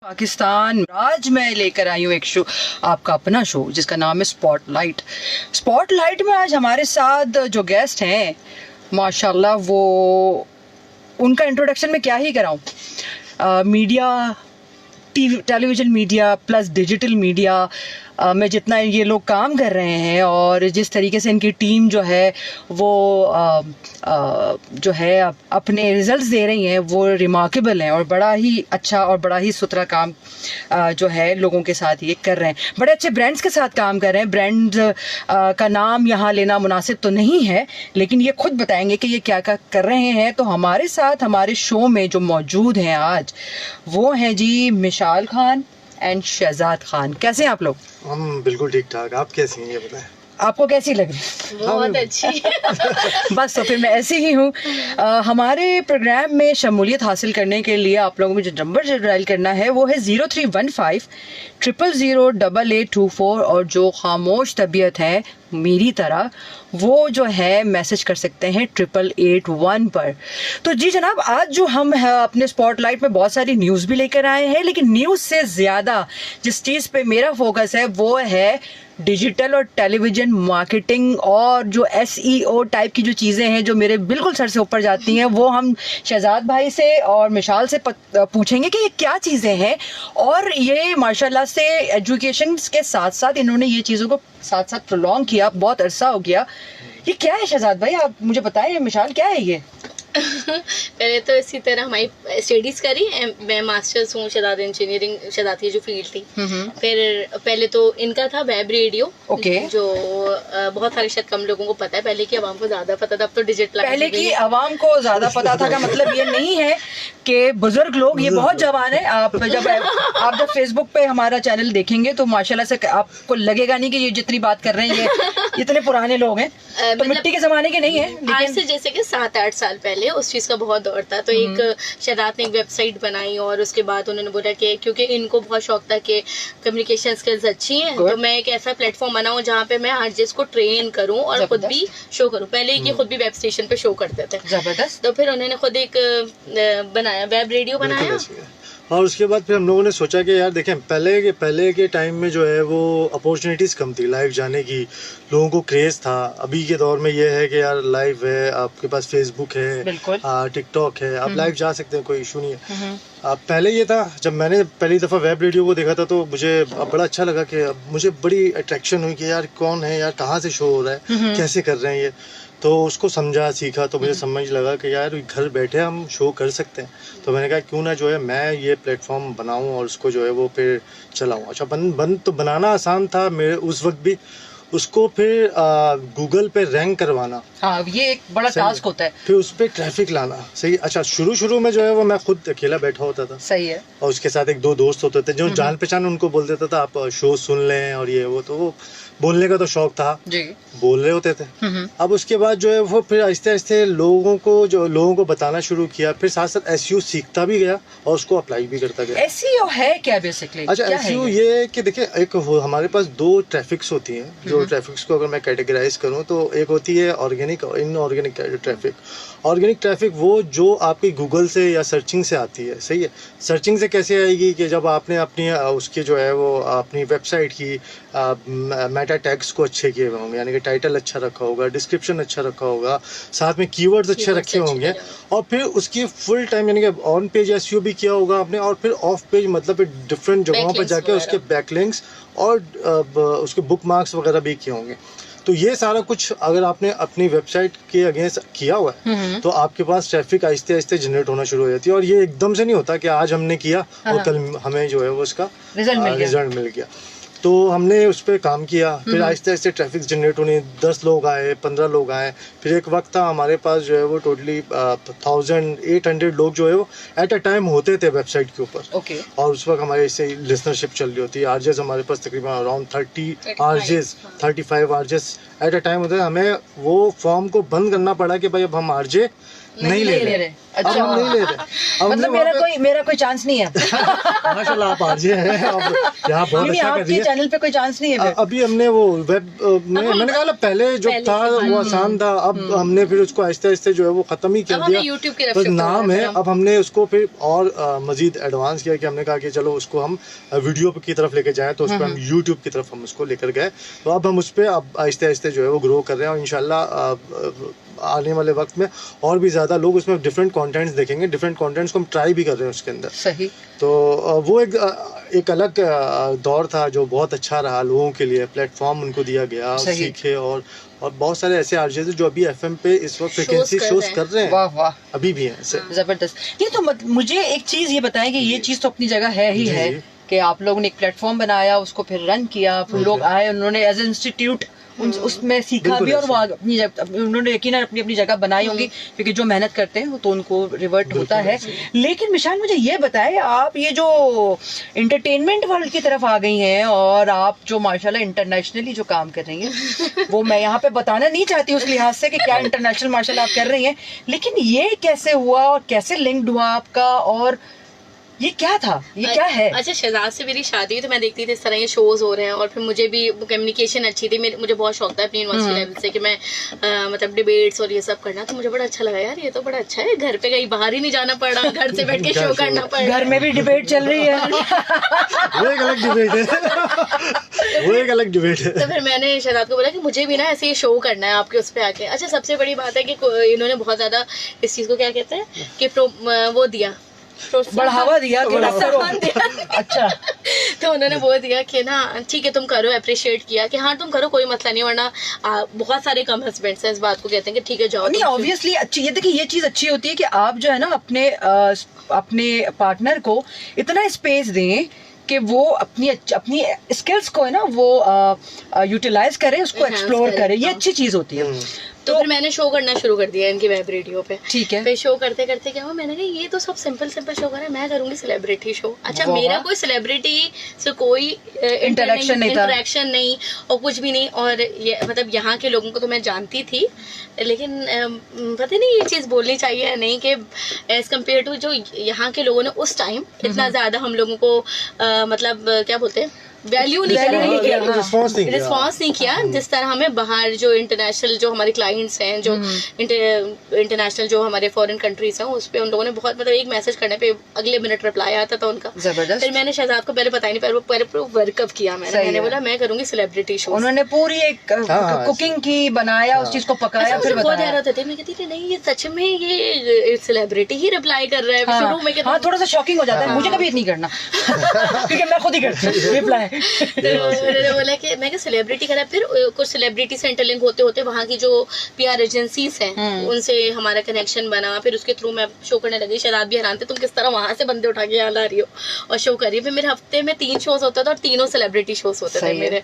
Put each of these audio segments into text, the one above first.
पाकिस्तान। आज मैं लेकर आई हूँ एक शो, आपका अपना शो जिसका नाम है स्पॉटलाइट। स्पॉटलाइट में आज हमारे साथ जो गेस्ट हैं माशाल्लाह, वो उनका इंट्रोडक्शन मैं क्या ही कराऊँ। Media, television media plus digital media में जितना ये लोग काम कर रहे हैं और जिस तरीके से इनकी टीम जो है वो जो है अपने रिजल्ट्स दे रही हैं वो रिमार्केबल हैं और बड़ा ही अच्छा और बड़ा ही सुथरा काम जो है लोगों के साथ ये कर रहे हैं। बड़े अच्छे ब्रांड्स के साथ काम कर रहे हैं। ब्रांड का नाम यहाँ लेना मुनासिब तो नहीं है, लेकिन ये खुद बताएंगे कि ये क्या क्या कर रहे हैं। तो हमारे साथ हमारे शो में जो मौजूद हैं आज वो हैं जी मिशाल खान एंड शहजाद खान। कैसे हैं आप लोग? हम बिल्कुल ठीक ठाक। आप कैसी हैं ये बताएं? आपको कैसी लग रही है? बहुत अच्छी। बस तो फिर मैं ऐसी ही हूँ। हमारे प्रोग्राम में शमूलियत हासिल करने के लिए आप लोगों को जो नंबर डायल करना है वो है 0315 0008824 और जो खामोश तबीयत है मेरी तरह वो जो है मैसेज कर सकते हैं 8881 पर। तो जी जनाब, आज जो हम अपने स्पॉटलाइट में बहुत सारी न्यूज़ भी लेकर आए हैं, लेकिन न्यूज़ से ज़्यादा जिस चीज़ पे मेरा फोकस है वो है डिजिटल और टेलीविज़न मार्केटिंग और जो SEO टाइप की जो चीज़ें हैं जो मेरे बिल्कुल सर से ऊपर जाती हैं, वो हम शहजाद भाई से और मिशाल से पूछेंगे कि ये क्या चीज़ें हैं। और ये माशाल्लाह से एजुकेशन के साथ साथ इन्होंने ये चीज़ों को साथ साथ प्रोलॉन्ग किया, बहुत अरसा हो गया। ये क्या है शहजाद भाई, आप मुझे बताएं। मिशाल, क्या है ये? पहले तो इसी तरह हमारी स्टडीज करी। मैं मास्टर्स हूँ शहजाद इंजीनियरिंग, शहजाद की जो फील्ड थी। फिर पहले तो इनका था वेब रेडियो, जो बहुत सारे शायद कम लोगों को पता है। पहले की आवाम को ज्यादा पता था, अब तो डिजिटल। पहले की आवाम को ज्यादा पता था का मतलब ये नहीं है कि बुजुर्ग लोग, ये बहुत जवान है। आप जब फेसबुक पे हमारा चैनल देखेंगे तो माशाल्लाह से आपको लगेगा नहीं कि ये जितनी बात कर रहे हैं ये इतने पुराने लोग हैं। तो मिट्टी के जमाने के नहीं है। आज से जैसे कि 7-8 साल पहले उस चीज का बहुत दौर था। तो एक शहजाद ने एक वेबसाइट बनाई और उसके बाद उन्होंने बोला कि क्योंकि इनको बहुत शौक था कि कम्युनिकेशन स्किल्स अच्छी हैं, तो मैं एक ऐसा प्लेटफॉर्म बनाऊं जहाँ पे मैं आरजेस को ट्रेन करूं और खुद भी शो करूं। पहले ये खुद भी वेब स्टेशन पे शो करते थे। जबरदस्त। तो फिर उन्होंने खुद एक बनाया, वेब रेडियो बनाया। और उसके बाद फिर हम लोगों ने सोचा कि यार देखें, पहले के टाइम में जो है वो अपॉर्चुनिटीज़ कम थी लाइव जाने की, लोगों को क्रेज़ था। अभी के दौर में ये है कि यार लाइव है, आपके पास फेसबुक है, टिकटॉक है, आप लाइव जा सकते हैं, कोई इशू नहीं है। पहले ये था, जब मैंने पहली दफ़ा वेब रेडियो को देखा था तो मुझे बड़ा अच्छा लगा कि मुझे बड़ी अट्रैक्शन हुई कि यार कौन है, यार कहाँ से शो हो रहा है, कैसे कर रहे हैं ये। तो उसको समझा सीखा तो मुझे समझ लगा कि यार घर बैठे हम शो कर सकते हैं। तो मैंने कहा क्यों ना जो है मैं ये प्लेटफॉर्म बनाऊं और उसको जो है वो फिर चलाऊं। अच्छा, बन तो बनाना आसान था मेरे उस वक्त भी, उसको फिर गूगल पे रैंक करवाना, हाँ, ये एक बड़ा टास्क होता है। फिर उस पर ट्रैफिक लाना। सही। अच्छा, शुरू में जो है वो मैं खुद अकेला बैठा होता था। सही है। और उसके साथ 1-2 दोस्त होते थे जो जान पहचान, उनको बोल देता था आप शो सुन लें और ये वो। तो वो बोलने का तो शौक था जी, बोल रहे होते थे। अब उसके बाद जो है वो फिर आहिस्ते आहिस्ते लोगों को बताना शुरू किया। फिर साथ साथ SEO सीखता भी गया और उसको अप्लाई भी करता गया। SEO है क्या बेसिकली? अच्छा, SEO ये कि देखिए, एक हमारे पास 2 ट्रैफिक्स होती हैं। जो ट्रैफिक्स को अगर मैं कैटेगराइज करूँ तो एक होती है ऑर्गेनिक और इनऑर्गेनिक ट्रैफिक। ऑर्गेनिक ट्रैफिक वो जो आपकी गूगल से या सर्चिंग से आती है। सही है। सर्चिंग से कैसे आएगी कि जब आपने अपनी उसकी जो है वो अपनी वेबसाइट की मेटा टैग्स को अच्छे किए हुए होंगे, यानी कि टाइटल अच्छा रखा होगा, डिस्क्रिप्शन अच्छा रखा होगा, साथ में कीवर्ड्स अच्छे रखे होंगे, और फिर उसकी फुल टाइम यानी कि ऑन पेज SEO भी किया होगा आपने, और फिर ऑफ पेज मतलब डिफरेंट जगहों पर जाके उसके बैकलिंक्स और उसके बुक मार्क्स वगैरह भी किए होंगे। तो ये सारा कुछ अगर आपने अपनी वेबसाइट के अगेंस्ट किया हुआ है तो आपके पास ट्रैफिक आहिस्ते आहिस्ते जनरेट होना शुरू हो जाती है। और ये एकदम से नहीं होता कि आज हमने किया और कल हमें जो है वो उसका रिजल्ट मिल गया। तो हमने उस पर काम किया, फिर आहिस्ते आहिस्ते ट्रैफिक जनरेट होने, 10 लोग आए, 15 लोग आए। फिर एक वक्त था हमारे पास जो है वो टोटली 1800 लोग जो है वो एट अ टाइम होते थे वेबसाइट के ऊपर। और उस वक्त हमारे इससे लिसनरशिप चल रही होती है। आरजेस हमारे पास तकरीबन around 35 RJs at a time होते थे। हमें वो फॉर्म को बंद करना पड़ा कि भाई अब हम आरजे नहीं ले रहे। अब हम नहीं ले रहे। अब मतलब मेरा कोई चांस नहीं है। माशाल्लाह आप आरजे हैं, आप यहाँ बहुत नहीं, अच्छा कर रही आपके है। चैनल पे कोई चांस नहीं है फिर? अभी हमने वो वेब में मैंने कहा ना पहले जो था वो आसान था, अब हमने फिर उसको आहिस्ते आहिस्ते जो है वो खत्म ही कर अब हमने दिया। YouTube की तरफ बस shift हो नाम गए है, हम। अब हमने उसको फिर और मजीद एडवांस किया कि हमने कहा कि चलो उसको हम वीडियो की तरफ लेके जाएं, तो उस पर हम यूट्यूब की तरफ हम उसको लेकर गए। तो अब हम उस पर अब आहिस्ते आहिस्ते जो है वो ग्रो कर रहे हैं, और इंशाल्लाह आने वाले वक्त में और भी ज़्यादा लोग उसमें डिफरेंट कंटेंट्स देखेंगे। डिफरेंट कंटेंट्स को हम ट्राई भी कर रहे हैं उसके अंदर। सही। तो वो एक अलग दौर था जो बहुत अच्छा रहा लोगों के लिए, प्लेटफॉर्म उनको दिया गया, सीखे। और बहुत सारे ऐसे आरजेस जो अभी एफएम पे इस वक्त फ्रिक्वेंसी शोज कर रहे हैं, वाह वाह, अभी भी हैं ऐसे। जबरदस्त। नहीं तो मुझे एक चीज ये बताएं कि ये चीज तो अपनी जगह है ही है कि आप लोगों ने एक प्लेटफॉर्म बनाया, उसको फिर रन किया, फिर लोग आए, उन्होंने एज इंस्टीट्यूट उसमें सीखा भी, और वो उन्होंने यकीनन अपनी अपनी जगह बनाई होंगी, क्योंकि जो मेहनत करते हैं तो उनको रिवर्ट होता है। लेकिन मिशाल मुझे ये बताएं, आप ये जो एंटरटेनमेंट वर्ल्ड की तरफ आ गई हैं और आप जो माशाल्लाह इंटरनेशनली जो काम कर रही हैं, वो मैं यहाँ पे बताना नहीं चाहती उस लिहाज से कि क्या इंटरनेशनल माशाल्लाह आप कर रही हैं, लेकिन ये कैसे हुआ और कैसे लिंक्ड हुआ आपका, और ये क्या था, ये क्या है? अच्छा, शहजाद से मेरी शादी हुई तो मैं देखती थी इस तरह ये शोज हो रहे हैं, और फिर मुझे भी कम्युनिकेशन अच्छी थी, मुझे बहुत शौक था अपनी यूनिवर्सिटी लेवल से कि मैं मतलब डिबेट्स और ये सब करना, तो मुझे बड़ा अच्छा लगा यार, ये तो बड़ा अच्छा है, घर पे कहीं बाहर ही नहीं जाना पड़ा, घर से बैठ के शो करना पड़ा। घर में भी डिबेट चल रही है। वो एक अलग डिबेट है। वो एक अलग डिबेट है। तो फिर मैंने शहजाद को बोला कि मुझे भी ना ऐसे ही शो करना है आपके उस पे आके। अच्छा, सबसे बड़ी बात है कि इन्होंने बहुत ज्यादा इस चीज को क्या कहते हैं कि वो दिया, बढ़ावा दिया कि अच्छा, तो उन्होंने वो दिया कि ना ठीक है तुम करो, अप्रिशिएट किया कि हाँ तुम करो, कोई मसला नहीं, वरना बहुत सारे कम हस्बैंड्स हैं इस बात को कहते हैं कि ठीक है जाओ। नहीं, ऑब्वियसली अच्छी, ये देखिए ये चीज अच्छी होती है कि आप जो है ना अपने पार्टनर को इतना स्पेस दें कि वो अपनी स्किल्स को है ना वो यूटिलाइज करे, उसको एक्सप्लोर करे, ये अच्छी चीज होती है। तो फिर मैंने शो करना शुरू कर दिया इनकी वेब रेडियो पे। ठीक है। फिर शो करते करते क्या हुआ, मैंने कहा ये तो सब सिंपल शो कर रहा है, मैं करूंगी सेलिब्रिटी शो। अच्छा, मेरा कोई सेलिब्रिटी से कोई इंटरेक्शन नहीं और कुछ भी नहीं, और ये मतलब यहाँ के लोगों को तो मैं जानती थी, लेकिन पता नहीं ये चीज़ बोलनी चाहिए या नहीं कि एज कम्पेयर टू जो यहाँ के लोगों ने उस टाइम इतना ज़्यादा हम लोगों को मतलब क्या बोलते हैं, वैल्यू नहीं किया, रिस्पॉन्स नहीं किया जिस तरह हमें बाहर जो इंटरनेशनल जो हमारे क्लाइंट्स हैं, जो इंटरनेशनल जो हमारे फॉरेन कंट्रीज हैं, उस पे उन लोगों ने बहुत मतलब एक मैसेज करने पे अगले मिनट रिप्लाई आता था उनका। फिर मैंने शहजाद को पहले बताया नहीं, पहले वर्कअप किया मैंने बोला मैं करूंगी सेलिब्रिटी शो। उन्होंने पूरी एक कुकिंग की, बनाया उस चीज को पकाया, फिर बहुत हैरान होते थे, मैं कहती थी नहीं ये सच में ये सेलिब्रिटी ही रिप्लाई कर रहा है। शुरू में हाँ, थोड़ा सा शॉकिंग हो जाता है, मुझे कभी नहीं करना क्योंकि मैं खुद ही करती हूँ रिप्लाई। तो उन्होंने बोला कि मैं सेलिब्रिटी करा, फिर कुछ सेलिब्रिटी से इंटरलिंक होते होते वहाँ की जो पीआर एजेंसीज हैं उनसे हमारा कनेक्शन बना, फिर उसके थ्रू मैं शो करने लगी। शहजाद भी हैरान थे, तुम किस तरह वहाँ से बंदे उठा के यहाँ ला रही हो और शो कर रही हो। फिर मेरे हफ्ते में 3 शोज होता था और तीनों सेलिब्रिटी शोज होते थे मेरे।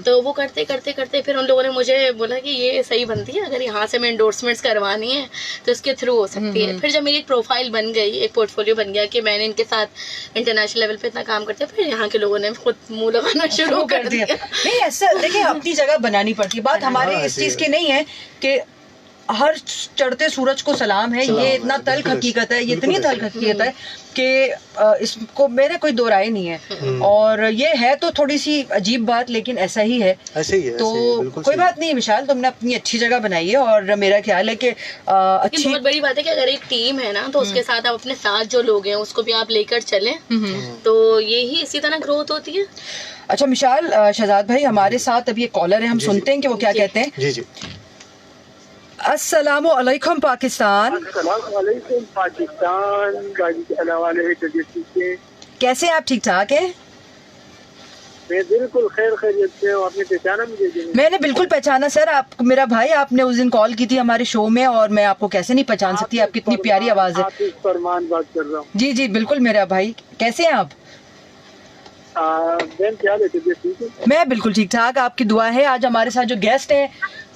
तो वो करते करते करते फिर उन लोगों ने मुझे बोला कि ये सही बनती है, अगर यहाँ से मैं एंडोर्समेंट्स करवानी है तो इसके थ्रू हो सकती है। फिर जब मेरी एक प्रोफाइल बन गई, एक पोर्टफोलियो बन गया कि मैंने इनके साथ इंटरनेशनल लेवल पे इतना काम करते हैं, फिर यहाँ के लोगों ने खुद मुंह लगाना शुरू कर दिया। नहीं, ऐसा देखिए अपनी जगह बनानी पड़ती है। बात हमारे इस चीज की नहीं है कि हर चढ़ते सूरज को सलाम है, ये इतना तल्ख हकीकत है, ये इतनी तल्ख हकीकत है कि इसको मेरे कोई दो राय नहीं है, और ये है तो थोड़ी सी अजीब बात, लेकिन ऐसा ही है। ऐसे ही है, तो कोई बात नहीं विशाल, तुमने अपनी अच्छी जगह बनाई है, और मेरा ख्याल है कि अच्छी बहुत बड़ी बात है कि अगर एक टीम है ना तो उसके साथ आप अपने साथ जो लोग हैं उसको भी आप लेकर चलें, तो यही इसी तरह ग्रोथ होती है। अच्छा मिशाल, शहजाद भाई हमारे साथ अभी एक कॉलर है, हम सुनते हैं कि वो क्या कहते हैं। जी जी। अस्सलामु अलैकुम पाकिस्तान। अस्सलामुअलैकुम पाकिस्तान। कैसे हैं आप? ठीक ठाक है? मैं बिल्कुल खैरियत से हूँ। आपने पहचाना मुझे? मैंने बिल्कुल पहचाना सर, आप मेरा भाई, आपने उस दिन कॉल की थी हमारे शो में, और मैं आपको कैसे नहीं पहचान सकती, आपकी कितनी प्यारी आवाज है। फरमान बात कर रहा हूँ। जी जी बिल्कुल मेरा भाई, कैसे हैं आप? क्या ठीक है? मैं बिल्कुल ठीक ठाक, आपकी दुआ है। आज हमारे साथ जो गेस्ट हैं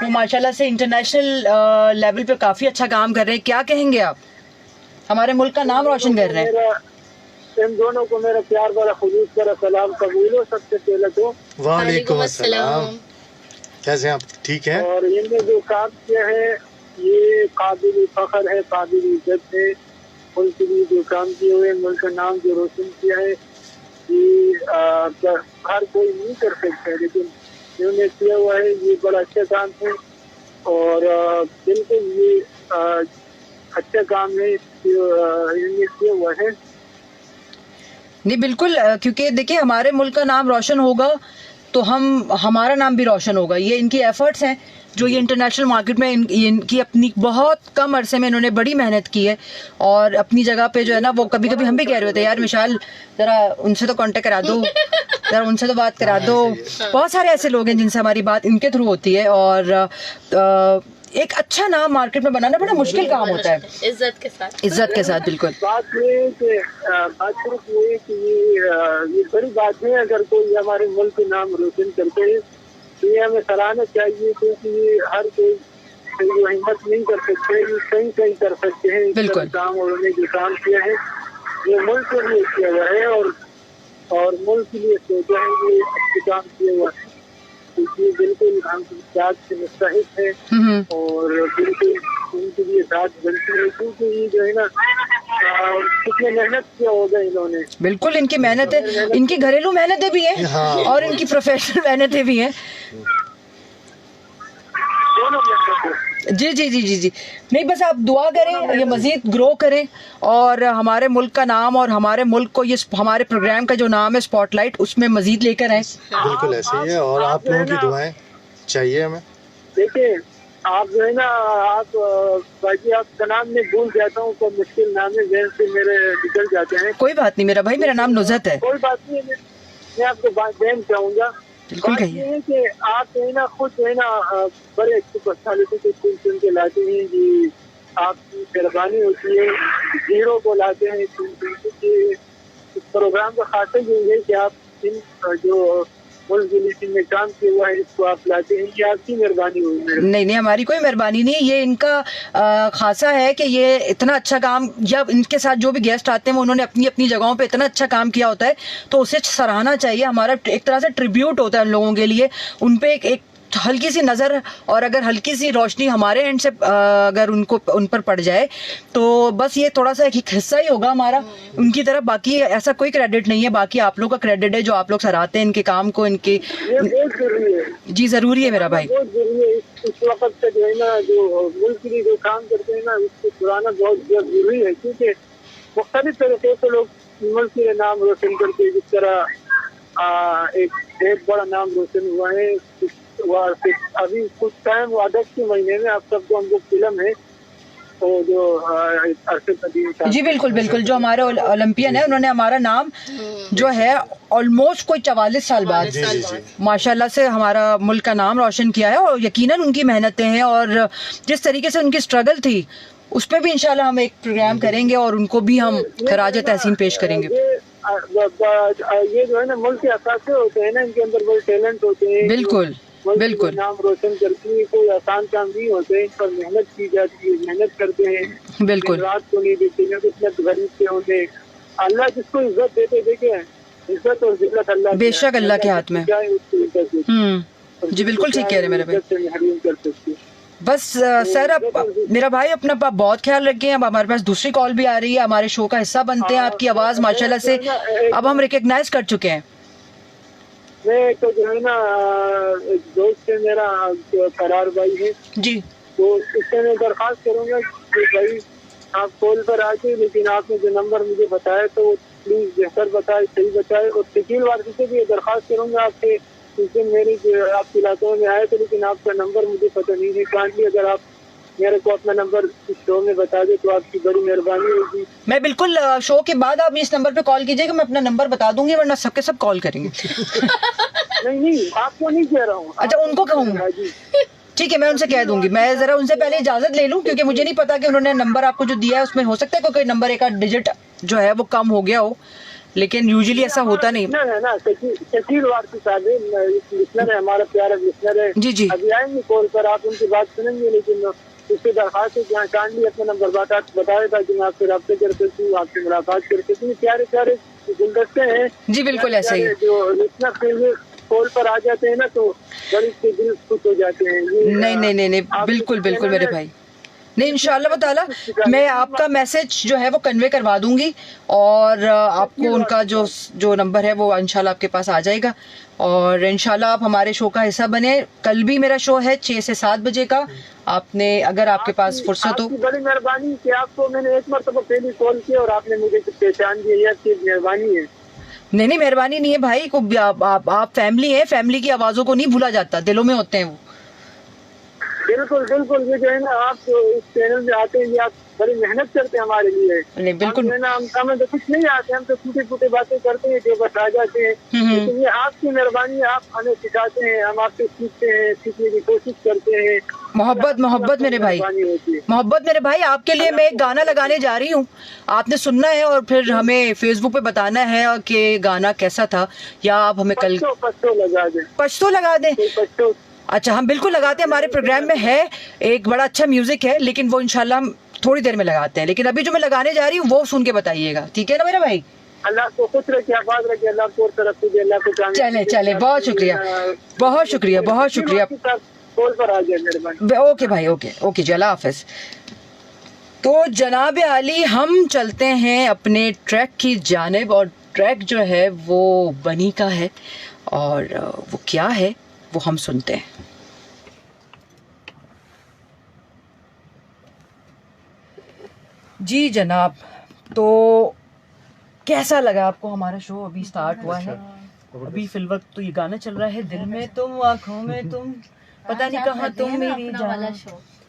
वो माशाल्लाह से इंटरनेशनल लेवल पे काफी अच्छा काम कर रहे हैं। क्या कहेंगे आप? हमारे मुल्क का नाम रोशन कर रहे हैं। इन दोनों को मेरा प्यार भरा खुलूस भरा सलाम कबूल हो। सबसे पहले तो वालेकुम अस्सलाम। कैसे हैं आप? ठीक है। और इनने जो काम किया है ये काबिल फख्र है, काबिल इज्जत है। मुल्क के लिए जो काम किए हुए, मुल्क का नाम जो रोशन किया है, ये हर कोई नहीं कर सकता है, लेकिन इन्होंने किया हुआ है, ये बड़ा अच्छा काम है। और बिल्कुल ये अच्छा काम है जो इन्होंने किया हुआ है। नहीं बिल्कुल, क्योंकि देखिए हमारे मुल्क का नाम रोशन होगा तो हमारा नाम भी रोशन होगा। ये इनकी एफर्ट्स हैं जो ये इंटरनेशनल मार्केट में इनकी अपनी बहुत कम अरसे में इन्होंने बड़ी मेहनत की है, और अपनी जगह पे जो है ना, वो कभी कभी हम भी कह रहे होते हैं यार मिशाल जरा उनसे तो कांटेक्ट करा दो, जरा उनसे तो बात करा दो। बहुत सारे ऐसे लोग हैं जिनसे हमारी बात इनके थ्रू होती है, और एक अच्छा नाम मार्केट में बनाना बड़ा मुश्किल काम होता है, इज्जत के साथ। इज्जत के साथ। बिल्कुल बात ये है कि बात सिर्फ ये है कि ये बड़ी बात है अगर कोई हमारे मुल्क के नाम रोशन करते हैं, तो ये हमें सराहना चाहिए, क्योंकि ये हर कोई जो हिम्मत नहीं कर सकते, ये कहीं कहीं कर सकते हैं इस तरह काम। और उन्होंने जो काम किया है ये मुल्क के लिए किया हुआ है, और मुल्क के लिए सोचा है, ये अच्छे काम किया हुआ है। इसलिए बिल्कुल हम जात से मुस्तहिक है, और बिल्कुल उनके लिए दाद बनती है, क्योंकि ये जो है ना कितने मेहनत किया होगा इन्होंने। बिल्कुल इनकी मेहनत है, इनकी घरेलू मेहनतें भी हैं और इनकी प्रोफेशनल मेहनतें भी हैं। दोनों मेहनत है। जी जी जी जी जी नहीं, बस आप दुआ करें ये मजीद ग्रो करें, और हमारे मुल्क का नाम और हमारे मुल्क को, ये हमारे प्रोग्राम का जो नाम है स्पॉटलाइट, उसमें मजीद लेकर आए। बिल्कुल ऐसे ही है, और आप लोगों की दुआएं चाहिए हमें। देखिए आप जो है ना, आप बाकी आपका नाम मैं भूल जाता हूँ, कोई मुश्किल नाम है जहन से मेरे निकल जाते हैं। कोई बात नहीं मेरा भाई, मेरा नाम नुज़त है। कोई बात नहीं, मैं आपको बात देना चाहूँगा। बिल्कुल बात ये कहिए। है कि आप जो है ना खुद जो है ना बड़े अच्छी पर्सनालिटी को चुन के लाते हैं जी, आपकी मेहरबानी होती है, हीरो को लाते हैं चुन के। इस प्रोग्राम का खासा ये है कि आप इन जो मुल्क में काम किया हुआ है इसको आप लाते हैं, ये आपकी मेहरबानी हुई। नहीं नहीं, हमारी कोई मेहरबानी नहीं, ये इनका खासा है कि ये इतना अच्छा काम, या इनके साथ जो भी गेस्ट आते हैं वो उन्होंने अपनी अपनी जगहों पे इतना अच्छा काम किया होता है, तो उसे सराहना चाहिए। हमारा एक तरह से ट्रिब्यूट होता है उन लोगों के लिए, उन पे एक हल्की सी नज़र और अगर हल्की सी रोशनी हमारे एंड से अगर उन पर पड़ जाए, तो बस ये थोड़ा सा एक हिस्सा ही होगा हमारा उनकी तरफ। बाकी ऐसा कोई क्रेडिट नहीं है, बाकी आप लोग का क्रेडिट है जो आप लोग सराहते हैं इनके काम को, इनके। ये बहुत जरूरी है जी ज़रूरी है मेरा भाई, बहुत जरूरी है। इस वक्त से जो है ना, जो मुल्क के लिए जो काम करते हैं ना, उसको सुधारना बहुत जरूरी है, क्योंकि मुख्तलिफ तरीके से लोग मुल्क के नाम रोशन करते हैं। जिस तरह एक बड़ा नाम रोशन हुआ है अभी कुछ टाइम अगस्त के महीने में, आप सबको हमको फिल्म है तो जो अरशद नदीम साहब, जी बिल्कुल बिल्कुल, जो हमारे ओलंपियन है, उन्होंने हमारा नाम जो है ऑलमोस्ट कोई 44 साल बाद माशाल्लाह से हमारा मुल्क का नाम रोशन किया है, और यकीनन उनकी मेहनतें हैं, और जिस तरीके से उनकी स्ट्रगल थी उस पर भी इंशाल्लाह हम एक प्रोग्राम करेंगे और उनको भी हम खराज तहसीन पेश करेंगे। ये जो है ना मुल्क के असासे होते हैं ना, इनके अंदर बड़े टैलेंट होते हैं। बिल्कुल बिल्कुल, नाम रोशन करती है, कोई आसान काम नहीं होते हैं, इन पर मेहनत की जाती है, मेहनत करते हैं, बिल्कुल रात को नहीं देते हैं, कितने गरीब के होते। अल्लाह जिसको इज्जत देते, देखे इज्जत और जिल्लत अल्लाह बेशक अल्लाह के हाथ में। जी बिल्कुल ठीक कह रहे हैं मेरे भाई। महरूम कर सकते। बस सर, अब मेरा भाई अपना बहुत ख्याल रखें। अब हमारे पास दूसरी कॉल भी आ रही है, हमारे शो का हिस्सा बनते हैं। आपकी आवाज़ माशाल्लाह से अब हम रिकग्नाइज कर चुके हैं। मैं तो जो है ना, एक दोस्त है मेरा, करार भाई है जी, तो इससे मैं दरख्वास्त करूँगा कि भाई आप कॉल पर आके, लेकिन आपने जो नंबर मुझे बताया तो प्लीज़ बेहतर बताए, सही बताए। और शकील वारसी से भी ये दरख्वास्त करूँगा आपसे, उस दिन मेरी आपके इलाकों में आए थे, लेकिन आपका नंबर मुझे पता नहीं है। काइंडली अगर आप मेरे को अपना नंबर इस शो में बता दे तो आपकी बड़ी मेहरबानी होगी। मैं बिल्कुल शो के बाद आप इस नंबर पे कॉल कीजिएगा, मैं अपना नंबर बता दूंगी, वरना सबके सब कॉल करेंगे। नहीं आपको नहीं कह रहा हूँ। अच्छा, उनको कहूँगा, ठीक है, मैं उनसे कह दूंगी। मैं जरा उनसे पहले इजाजत ले लूं, क्योंकि मुझे नहीं पता कि उन्होंने नंबर आपको जो दिया है उसमें हो सकता है कोई नंबर एक डिजिट जो है वो कम हो गया हो, लेकिन यूजुअली ऐसा होता नहीं है ना। शकील वारसी साहब लिसनर है, हमारा प्यारा लिसनर है। जी जी, अभी आएंगे कॉल पर, आप उनकी बात सुनेंगे, लेकिन उससे दरख्वास्त है कि यहाँ काइंडली अपना नंबर बताए ताकि मैं आपसे रब्ते कर सकूँ, आपसे मुलाकात कर सकूँ। प्यारे प्यारे गुलदस्ते हैं। जी बिल्कुल ऐसा ही, जो लिसनर के कॉल पर आ जाते हैं ना, तो बड़ी से दिल खुश हो जाते हैं। नहीं नहीं नहीं नहीं, बिल्कुल बिल्कुल मेरे भाई। नहीं इंशाल्लाह ताला मैं आपका मैसेज जो है वो कन्वे करवा दूंगी और आपको उनका जो नंबर है वो इंशाल्लाह आपके पास आ जाएगा और इंशाल्लाह आप हमारे शो का हिस्सा बने। कल भी मेरा शो है 6 से 7 बजे का, आपने अगर आपके पास फुर्सत हो। आपकी बड़ी मेहरबानी कि आपको मैंने एक मरतबा पहले कॉल किया और आपने मुझे पहचान दिया, ये आपकी मेहरबानी है। नहीं मेहरबानी नहीं है भाई को, आप फैमिली है, फैमिली की आवाजों को नहीं भूला जाता, दिलों में होते हैं वो। बिल्कुल बिल्कुल, ये जो है ना आप इस चैनल में आते हैं, ये आप बड़ी मेहनत करते हैं हमारे लिए। नहीं बिल्कुल, हमें तो कुछ नहीं आते, हम तो छोटी छोटी बातें करते हैं जो बस आ जाते हैं, लेकिन ये आपकी मेहरबानी है, आप हमें सिखाते हैं, हम आपसे सीखते हैं, सीखने की कोशिश करते हैं। मोहब्बत मेरे भाई, मोहब्बत मेरे भाई। आपके लिए मैं एक गाना लगाने जा रही हूँ, आपने सुनना है और फिर हमें फेसबुक पे बताना है कि गाना कैसा था, या आप हमें कल पश्तो लगा दें। पश्तो लगा दें? अच्छा हम बिल्कुल लगाते हैं, हमारे प्रोग्राम में है, एक बड़ा अच्छा म्यूजिक है, लेकिन वो इंशाल्लाह हम थोड़ी देर में लगाते हैं। लेकिन अभी जो मैं लगाने जा रही हूँ वो सुन के बताइएगा, ठीक है ना मेरा भाई? अल्लाह को खुश रखे, आबाद रखे, अल्लाह को तरक्की दे, अल्लाह को चले बहुत शुक्रिया, बहुत शुक्रिया, बहुत शुक्रिया। कॉल पर आ जाए मेहरबानी। ओके भाई, ओके जी, अल्लाह हाफिज। तो जनाब आली हम चलते हैं अपने ट्रैक की जानिब, और ट्रैक जो है वो बनी का है और वो क्या है वो हम सुनते हैं। जी जनाब, तो कैसा लगा आपको हमारा शो? अभी स्टार्ट हुआ है, अभी फिल वक्त तो ये गाना चल रहा है, दिल में तुम आंखों में तुम, पता नहीं कहाँ तुम मेरी जान।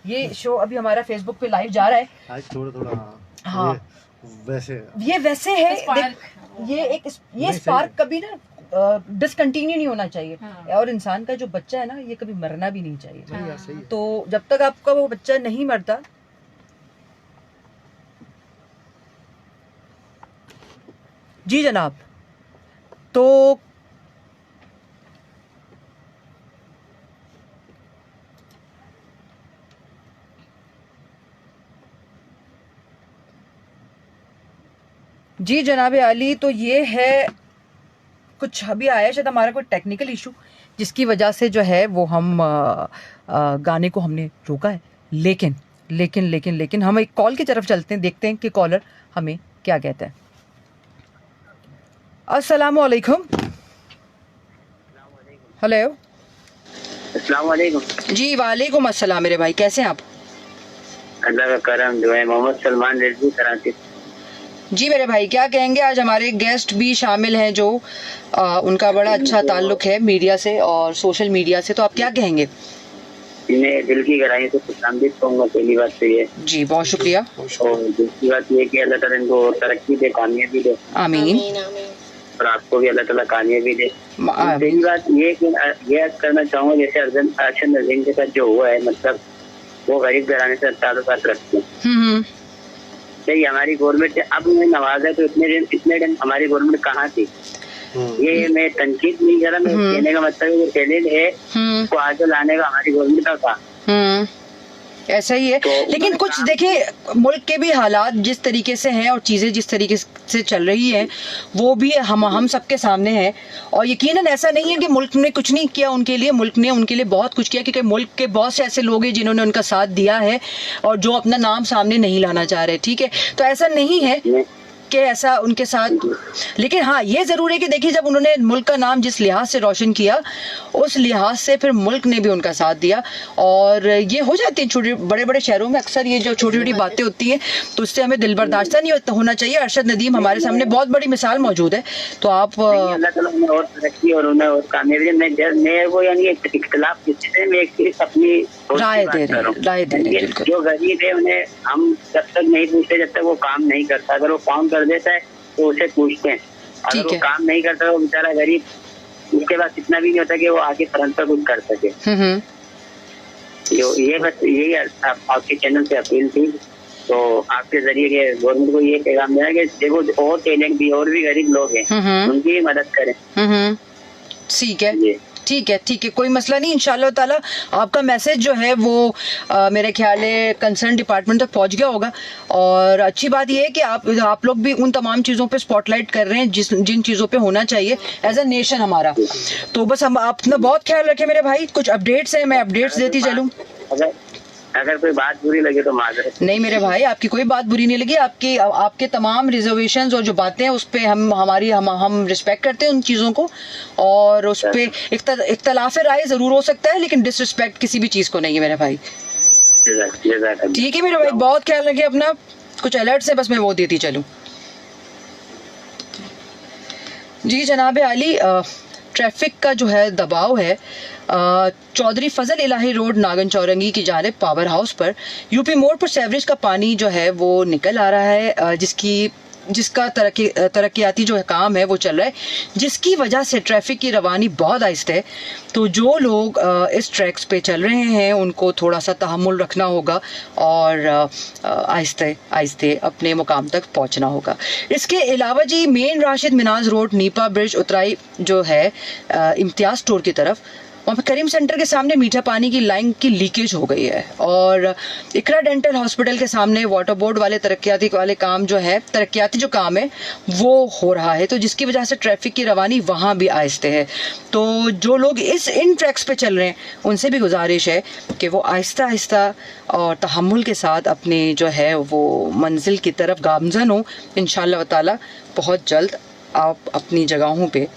ये शो अभी हमारा फेसबुक पे लाइव जा रहा है आज थोड़ा हाँ ये वैसे है ये स्पार्क कभी ना डिसकंटिन्यू नहीं होना चाहिए। और इंसान का जो बच्चा है ना, ये कभी मरना भी नहीं चाहिए। तो जब तक आपका वो बच्चा नहीं मरता, जी जनाब, तो जी जनाब आली, तो ये है कुछ अभी आया शायद हमारा कोई टेक्निकल इशू, जिसकी वजह से जो है वो हम गाने को हमने रोका है। लेकिन हम एक कॉल की तरफ चलते हैं, देखते हैं कि कॉलर हमें क्या कहता है। अस्सलामु अलैकुम। हेलो। अस्सलाम वालेकुम। जी वालेकुम अस्सलाम मेरे भाई, कैसे हैं आप? अल्लाह का करम जो है। मोहम्मद सलमान रिजवी कराची। जी मेरे भाई, क्या कहेंगे? आज हमारे गेस्ट भी शामिल हैं जो उनका बड़ा अच्छा ताल्लुक है मीडिया से और सोशल मीडिया से, तो आप क्या कहेंगे? इन्हें दिल की गहराई से खुशामदीद कहूँगा। पहली बात तो ये जी, बहुत शुक्रिया। और दूसरी बात ये कि अल्लाह ताला इनको तरक्की दे, कामयाबी दे। आमीन। और आपको भी अल्लाह ताला कामयाबी दे। पहली बात ये कि ये अर्ज करना चाहूँगा, जैसे अरशद नज़ीम के साथ जो हुआ है, मतलब वो गरीब घराने से ताल्लुकात रखते हैं। सही, हमारी गवर्नमेंट अब उन्हें नवाजा, तो इतने दिन हमारी गवर्नमेंट कहाँ थी? ये मैं तनकीद नहीं कर रहा, मैं कहने का मतलब है टैलेंट है उसको आगे लाने का हमारी गवर्नमेंट का था। ऐसा ही है, लेकिन कुछ देखिए मुल्क के भी हालात जिस तरीके से हैं और चीज़ें जिस तरीके से चल रही हैं वो भी हम सबके सामने है। और यकीनन ऐसा नहीं है कि मुल्क ने कुछ नहीं किया उनके लिए, मुल्क ने उनके लिए बहुत कुछ किया, क्योंकि मुल्क के बहुत से ऐसे लोग हैं जिन्होंने उनका साथ दिया है और जो अपना नाम सामने नहीं लाना चाह रहे। ठीक है, तो ऐसा नहीं है कि ऐसा उनके साथ, लेकिन हाँ ये ज़रूर है कि देखिए जब उन्होंने मुल्क का नाम जिस लिहाज से रोशन किया, उस लिहाज से फिर मुल्क ने भी उनका साथ दिया। और ये हो जाती है छोटे बड़े शहरों में अक्सर ये जो छोटी छोटी बातें होती हैं, तो उससे हमें दिल बर्दाश्त नहीं होना चाहिए। अरशद नदीम हमारे सामने बहुत बड़ी मिसाल मौजूद है। तो आप अल्लाह ताला उन्हें और तरक्की और उन्हें और कामयाबी, मैं वो यानी इख्तिलाफ किसी से, मैं एक सिर्फ अपनी राय दे रहे हैं। जो गरीब है उन्हें हम जब तक नहीं पूछते जब तक वो काम नहीं करता। अगर वो काम कर देता है तो उसे पूछते हैं, अगर वो काम नहीं करता तो बेचारा गरीब, उसके बाद इतना भी नहीं होता कि वो आगे फ्रंट पर कुछ कर सके। जो ये बस यही आपके चैनल से अपील थी, तो आपके जरिए के गवर्नमेंट को ये पैगाम देना कि देखो और टैलेंट भी और भी गरीब लोग हैं, उनकी भी मदद करें। ठीक है, कोई मसला नहीं। इंशाल्लाह ताला आपका मैसेज जो है वो मेरे ख्याल है कंसर्न डिपार्टमेंट तक पहुंच गया होगा। और अच्छी बात ये है कि आप लोग भी उन तमाम चीज़ों पे स्पॉटलाइट कर रहे हैं जिन चीज़ों पे होना चाहिए एज अ नेशन हमारा। तो बस हम अपना बहुत ख्याल रखें मेरे भाई। कुछ अपडेट्स हैं, मैं अपडेट्स देती चलूँ। अगर कोई बात बुरी लगे तो माजरत। नहीं मेरे भाई, आपकी कोई बात बुरी नहीं लगी। आपके तमाम रिजर्वेशंस और जो बातें हैं उस पे हम रिस्पेक्ट करते हैं उन चीज़ों को, और उस पे इख्तलाफ राय ज़रूर हो सकता है, लेकिन डिसरिस्पेक्ट किसी भी चीज़ को नहीं है मेरे भाई। ठीक है मेरे भाई, बहुत ख्याल रखिए अपना। कुछ अलर्ट से बस मैं वो देती चलूँ। जी जनाब आली, ट्रैफिक का जो है दबाव है चौधरी फजल इलाही रोड नागन चौरंगी की जानिब पावर हाउस पर यूपी मोड़ पर सेवरेज का पानी जो है वो निकल आ रहा है, जिसका तरक्याती जो काम है वो चल रहा है, जिसकी वजह से ट्रैफिक की रवानी बहुत आहिस्ता है। तो जो लोग इस ट्रैक्स पे चल रहे हैं उनको थोड़ा सा तहम्मुल रखना होगा और आहिस्ते आहिस्ते अपने मुकाम तक पहुंचना होगा। इसके अलावा जी main Rashid Minaj road Nipa bridge उतराई जो है इम्तियाज स्टोर की तरफ, वहाँ पे करीम सेंटर के सामने मीठा पानी की लाइन की लीकेज हो गई है, और इकरा डेंटल हॉस्पिटल के सामने वाटर बोर्ड वाले तरक्याती जो काम है वो हो रहा है, तो जिसकी वजह से ट्रैफिक की रवानी वहाँ भी आहिस्ते है। तो जो लोग इन ट्रैक्स पे चल रहे हैं उनसे भी गुजारिश है कि वो आहिस्ता आहिस्ता और तहम्मुल के साथ अपने जो है वो मंजिल की तरफ गामज़न हो। इंशाअल्लाह ताला बहुत जल्द आप अपनी जगहों पे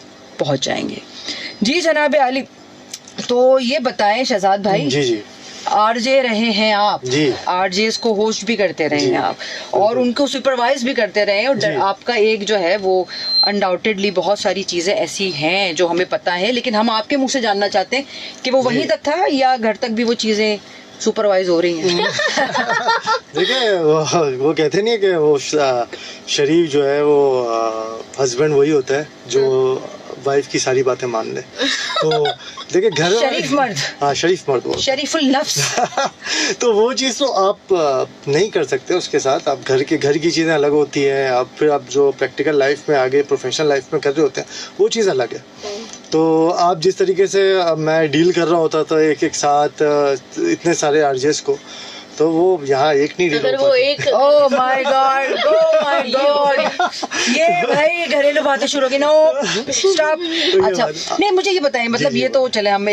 पहुँच जाएंगे। जी जनाब आली, तो ये बताएं शहजाद भाई, जी आरजे रहे हैं आप जी, आरजेस को होस्ट भी करते रहे हैं आप, और उनको सुपरवाइज भी करते रहे हैं, और आपका एक जो है वो अनडाउटेडली बहुत सारी चीज़ें ऐसी हैं जो हमें पता है, लेकिन हम आपके मुंह से जानना चाहते हैं कि वो वहीं तक था या घर तक भी वो चीज़ें सुपरवाइज हो रही हैं। देखिए वो कहते नहीं है कि वो शरीफ जो है वो हस्बैंड वही होता है जो वाइफ की सारी बातें मान ले। तो देखिए घर शरीफ मर्द, हाँ शरीफ मर्द वो शरीफुल नफ्स। तो वो चीज़ तो आप नहीं कर सकते उसके साथ। आप घर की चीज़ें अलग होती हैं, आप जो प्रैक्टिकल लाइफ में आगे प्रोफेशनल लाइफ में कर रहे होते हैं वो चीज़ अलग है। तो आप जिस तरीके से मैं डील कर रहा होता था एक साथ इतने सारे आरजेस को, तो वो यहाँ एक नहीं डील अगर वो एक ओह माय गॉड ये भाई घरेलू बातें शुरू हो गई। No stop. अच्छा नहीं, मुझे ये बताएं, मतलब ये तो चले हम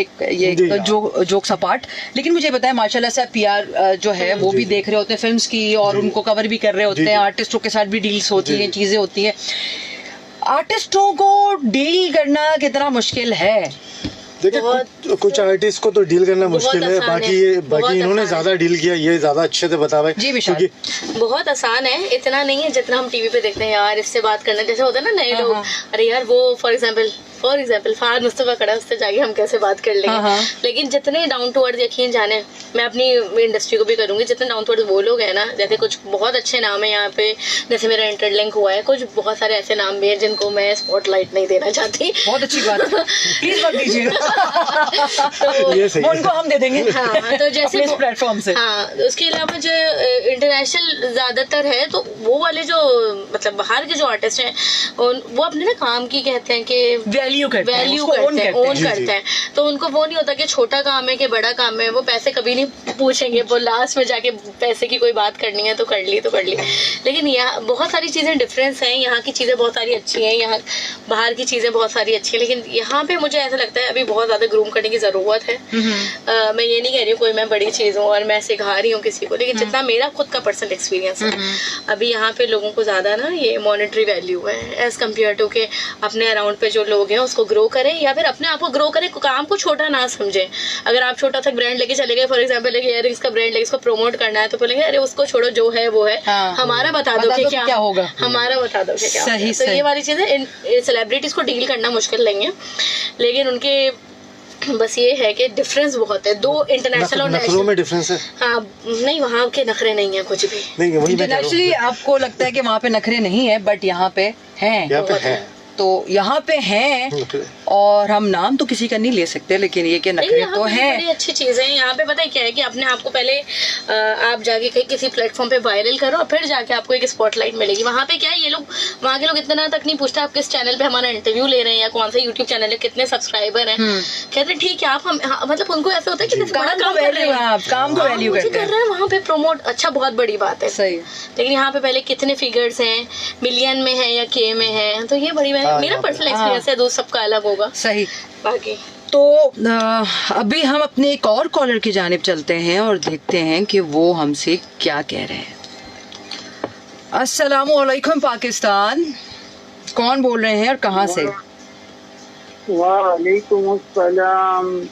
जोक्स अपार्ट, लेकिन मुझे बताएं माशाल्लाह से पीआर जो है वो भी देख रहे होते हैं फिल्म्स की, और उनको कवर भी कर रहे होते हैं, आर्टिस्टों के साथ भी डील्स होती हैं, चीजें होती हैं। आर्टिस्टों को डील करना कितना मुश्किल है? देखिए कुछ आर्टिस्ट को तो डील करना मुश्किल है, बाकी इन्होंने ज्यादा डील किया, ये ज्यादा अच्छे से बता भाई। जी विशाल, बहुत आसान है, इतना नहीं है जितना हम टीवी पे देखते हैं। यार इससे बात करना जैसे होता है ना नए लोग, अरे यार वो फॉर एग्जाम्पल फहद मुस्तफा खड़ा, उससे जाके हम कैसे बात कर लेंगे। लेकिन जितने डाउन टू अर्थ, यकीन जाने मैं अपनी इंडस्ट्री को भी करूंगी, जितने डाउन टू अर्थ वो लोग हैं ना, जैसे कुछ बहुत अच्छे नाम है यहाँ पे, जैसे मेरा इंटरलिंक हुआ है, कुछ बहुत सारे ऐसे नाम भी हैं जिनको मैं स्पॉटलाइट नहीं देना चाहती। बहुत अच्छी बात है, प्लीज मत दीजिएगा, तो उनको हम दे देंगे। हाँ, तो जैसे प्लेटफॉर्म से। हाँ, उसके अलावा जो इंटरनेशनल ज्यादातर है, तो वो वाले जो मतलब बाहर के जो आर्टिस्ट हैं वो अपने ना काम की कहते हैं कि वैल्यू करते हैं, ओन करते हैं। तो उनको वो नहीं होता कि छोटा काम है कि बड़ा काम है, वो पैसे कभी नहीं पूछेंगे, वो लास्ट में जाके पैसे की कोई बात करनी है तो कर ली। लेकिन यहाँ बहुत सारी चीजें डिफरेंस हैं, यहाँ की चीजें बहुत सारी अच्छी हैं, यहाँ बाहर की चीजें बहुत सारी अच्छी हैं, लेकिन यहाँ पे मुझे ऐसा लगता है अभी बहुत ज्यादा ग्रूम करने की जरूरत है। मैं ये नहीं कह रही हूँ कोई मैं बड़ी चीज हूँ और मैं सिखा रही हूँ किसी को, लेकिन जितना मेरा खुद का पर्सनल एक्सपीरियंस है, अभी यहाँ पे लोगों को ज्यादा ना ये मॉनेटरी वैल्यू है एज कम्पेयर टू के अपने अराउंड पे जो लोग हैं उसको ग्रो करें, या फिर अपने आप को ग्रो करें, काम को छोटा ना समझें। अगर आप छोटा सा ब्रांड लेके चले गए, फॉर एग्जांपल एक इयररिंग्स का ब्रांड लेके इसको प्रमोट करना है, तो बोलेंगे अरे उसको छोड़ो, जो है वो है, हमारा बता दो कि क्या होगा, हमारा बता दो कि क्या होगा। तो ये वाली चीजें सेलिब्रिटीज को डील करना मुश्किल नहीं है, लेकिन उनके बस ये है कि डिफरेंस बहुत है, दो इंटरनेशनल और नेशनल में डिफरेंस है। हाँ, नहीं वहाँ के नखरे नहीं है कुछ भी। इंटरनेशनली आपको लगता है कि वहाँ पे नखरे नहीं है, बट यहाँ पे हैं। तो यहाँ पे हैं, और हम नाम तो किसी का नहीं ले सकते, लेकिन ये कि नखरे तो हैं। बड़ी अच्छी चीज है यहाँ पे। पता है क्या है कि अपने आप को पहले आप जाके कहीं किसी प्लेटफॉर्म पे वायरल करो, और फिर जाके आपको एक स्पॉटलाइट मिलेगी। वहाँ पे क्या है, ये लोग वहाँ के लोग इतना तक नहीं पूछते आप किस चैनल पे हमारा इंटरव्यू ले रहे हैं या कौन सा यूट्यूब चैनल है, कितने सब्सक्राइबर हैं। कहते हैं ठीक है आप मतलब उनको ऐसा होता है कि काम को वैल्यू करते हैं, वहाँ पे प्रमोट, अच्छा बहुत बड़ी बात है। सही। लेकिन यहाँ पे पहले कितने फिगर्स हैं, मिलियन में है या के में है, तो ये बड़ी है, मेरा पर्सनल एक्सपीरियंस है, दोस्त सबका अलग होगा सही। बाकी। तो अभी हम अपने एक और कॉलर की जानिब चलते हैं और देखते हैं कि वो हमसे क्या कह रहे हैं। अस्सलामु अलैकुम पाकिस्तान, कौन बोल रहे हैं और कहाँ से? वालेकुम अस्सलाम,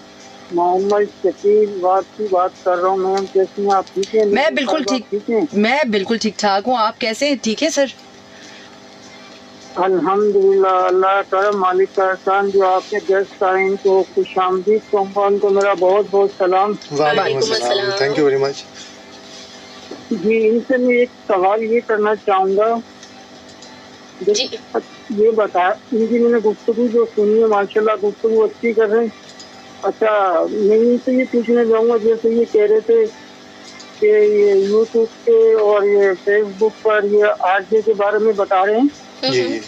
मोहम्मद शकील बात कर रहा हूँ मैम। कैसे हैं आप? ठीक है? मैं बिल्कुल ठीक ठाक हूँ। आप कैसे हैं? ठीक है सर। अल्हम्दुलिल्लाह, अल्लाह का मालिक का एहसान। जो आपके गेस्ट आए इनको खुशामदीद कहूँगा, उनको मेरा बहुत बहुत सलाम। वालेकुम अस्सलाम, थैंक यू वेरी मच। जी, इनसे मैं एक सवाल ये करना चाहूँगा। जी। ये बता, इनकी मैंने गुफ्तगू जो सुनी है, माशाल्लाह गुफ्तगू अच्छी कर रहे हैं। अच्छा, मैं इनसे ये पूछना चाहूँगा, जैसे ये कह रहे थे कि ये यूट्यूब पे और ये फेसबुक पर ये आरजे के बारे में बता रहे हैं। जी जी जी।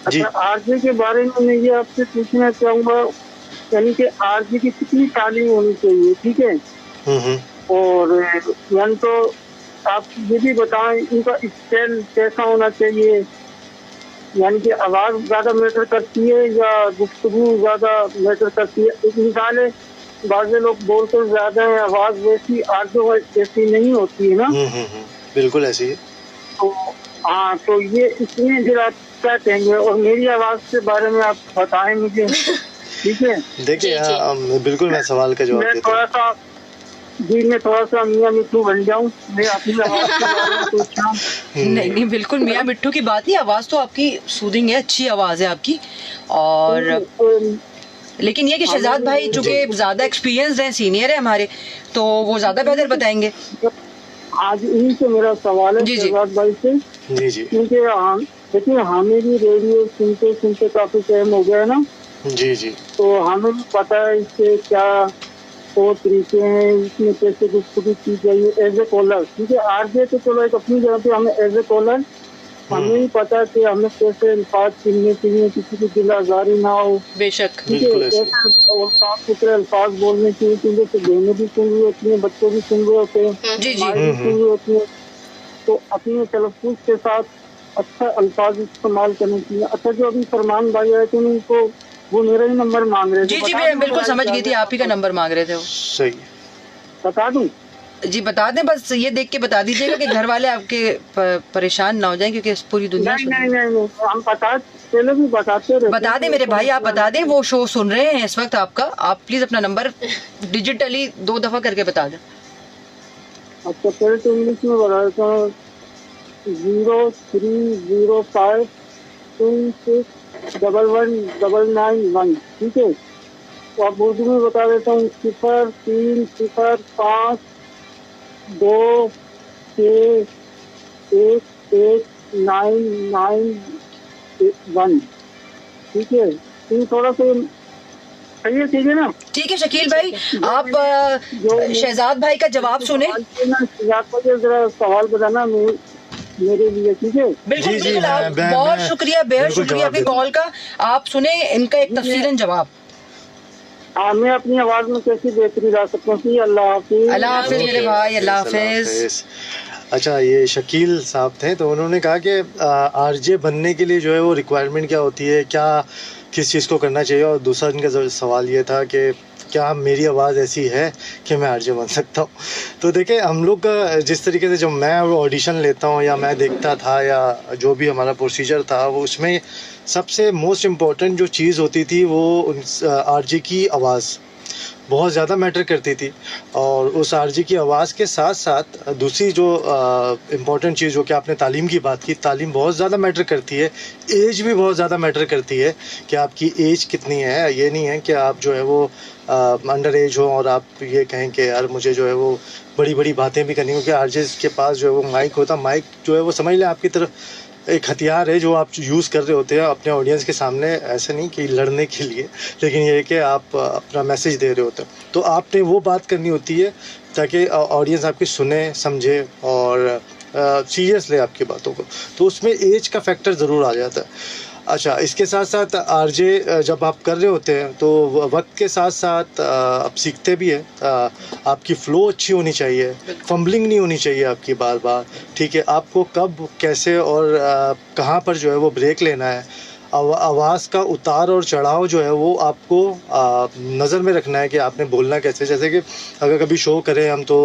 अच्छा, आरजे के बारे में मैं ये आपसे पूछना चाहूँगा, यानी कि आरजे की कितनी तालीम होनी चाहिए? ठीक है। और यानी तो आप ये भी बताएं इनका स्टाइल कैसा होना चाहिए, यानी कि आवाज ज्यादा मैटर करती है या गुफ्तगू ज्यादा मैटर करती है? एक मिसाल है, बाज़े लोग बोलते ज्यादा है, आवाज वैसी आरजे जैसी नहीं होती है ना। बिल्कुल ऐसी है। तो हाँ, तो ये इसमें फिर आप क्या कहेंगे? और मेरी आवाज के बारे में आप बताएं मुझे, ठीक है? देखिए, बिल्कुल मैं सवाल का जवाब देता हूँ। मैं थोड़ा सा मियाँ मिट्ठू बन जाऊँ, मैं अपनी आवाज के बारे में सोच रहा हूँ। नहीं, बिल्कुल मियाँ मिट्ठू की बात नहीं। आवाज तो आपकी सूदिंग है, अच्छी आवाज है आपकी। और लेकिन ये कि शहजाद भाई चूंकि ज्यादा एक्सपीरियंस हैं, सीनियर है हमारे, तो वो ज्यादा बेहतर बताएंगे। आज इनसे मेरा सवाल है शहजाद भाई से। जी। क्योंकि देखिए, हमें भी रेडियो सुनते सुनते काफी टाइम हो गया है ना। जी। तो हमें भी पता है इससे क्या तो तरीके हैं, इसमें कैसे गुफ्तगू की जाइए एज ए कॉलर। ठीक है, आरजे तो चलो एक अपनी जगह पे, हमें एज ए कॉलर हमें ही पता है कि हमें कैसे अल्फाज चुनने चाहिए, किसी की दिल आजारी ना हो। बेशक। ठीक है, ऐसे और साफ सुथरे अल्फाज बोलने चाहिए, क्योंकि तो बहनें भी सुन रही होती हैं, बच्चे भी सुन रहे होते हैं, जी माँ भी सुन रही होती है। तो अपने तलफ़्फ़ुज़ के साथ अच्छा अल्फाज इस्तेमाल करने चाहिए। अच्छा, जो अभी फरमान भाई आए थे उनको वो मेरा ही नंबर मांग रहे थे। जी मैं बिल्कुल समझ गई थी, आप ही का नंबर मांग रहे थे वो। सही, बता दूं? जी बता दें, बस ये देख के बता दीजिएगा कि घर वाले आपके परेशान ना हो जाएं, क्योंकि पूरी दुनिया नहीं, हम पहले भी बताते रहे। बता दें मेरे भाई, आप बता दें, वो शो सुन रहे हैं इस वक्त आपका। आप प्लीज अपना नंबर डिजिटली 2 दफा करके बता दें। अच्छा, पहले तो इंग्लिश में बता देता हूँ। 0305261191। ठीक है, तो आप उर्दू में बता देता हूँ। 0305261191। ठीक है, तो थोड़ा सा सही है, ठीक है ना? ठीक है शकील भाई, आप शहजाद भाई का जवाब सुने। शहजाद भाई जरा सवाल बताना मेरे लिए, ठीक है? बिल्कुल, आप बहुत शुक्रिया, बेहद शुक्रिया आपकी कॉल का। आप सुने इनका एक तफसीलन जवाब। मैं अपनी आवाज में कैसी बेहतरी ला सकता हूँ? अल्लाह हाफिज। अल्लाह हाफिज मेरे भाई, अल्लाह हाफिज। अच्छा, ये शकील साहब थे, तो उन्होंने कहा कि आरजे बनने के लिए जो है वो रिक्वायरमेंट क्या होती है, क्या किस चीज़ को करना चाहिए। और दूसरा इनका सवाल ये था कि क्या मेरी आवाज़ ऐसी है कि मैं आरजे बन सकता हूँ। तो देखिए, हम लोग का जिस तरीके से जब मैं ऑडिशन लेता हूँ या मैं देखता था या जो भी हमारा प्रोसीजर था, वो उसमें सबसे मोस्ट इम्पॉर्टेंट जो चीज़ होती थी वो आरजे की आवाज़ बहुत ज़्यादा मैटर करती थी। और उस आरजे की आवाज़ के साथ साथ दूसरी जो इम्पॉर्टेंट चीज़, जो कि आपने तालीम की बात की, तालीम बहुत ज़्यादा मैटर करती है। एज भी बहुत ज़्यादा मैटर करती है कि आपकी एज कितनी है। ये नहीं है कि आप जो है वो अंडर एज हो और आप ये कहें कि यार मुझे जो है वो बड़ी बड़ी बातें भी करनी, क्योंकि आरजे के पास जो है वो माइक होता, माइक जो है वो समझ लें आपकी तरफ एक हथियार है जो आप यूज़ कर रहे होते हैं अपने ऑडियंस के सामने। ऐसे नहीं कि लड़ने के लिए, लेकिन ये है कि आप अपना मैसेज दे रहे होते हैं, तो आपने वो बात करनी होती है ताकि ऑडियंस आपकी सुने, समझे और सीरियस ले आपकी बातों को। तो उसमें एज का फैक्टर ज़रूर आ जाता है। अच्छा, इसके साथ साथ आरजे जब आप कर रहे होते हैं तो वक्त के साथ साथ आप सीखते भी हैं। आपकी फ़्लो अच्छी होनी चाहिए, फंबलिंग नहीं होनी चाहिए आपकी बार बार, ठीक है। आपको कब कैसे और कहाँ पर जो है वो ब्रेक लेना है, आवाज़ का उतार और चढ़ाव जो है वो आपको नज़र में रखना है कि आपने बोलना कैसे। जैसे कि अगर कभी शो करें हम तो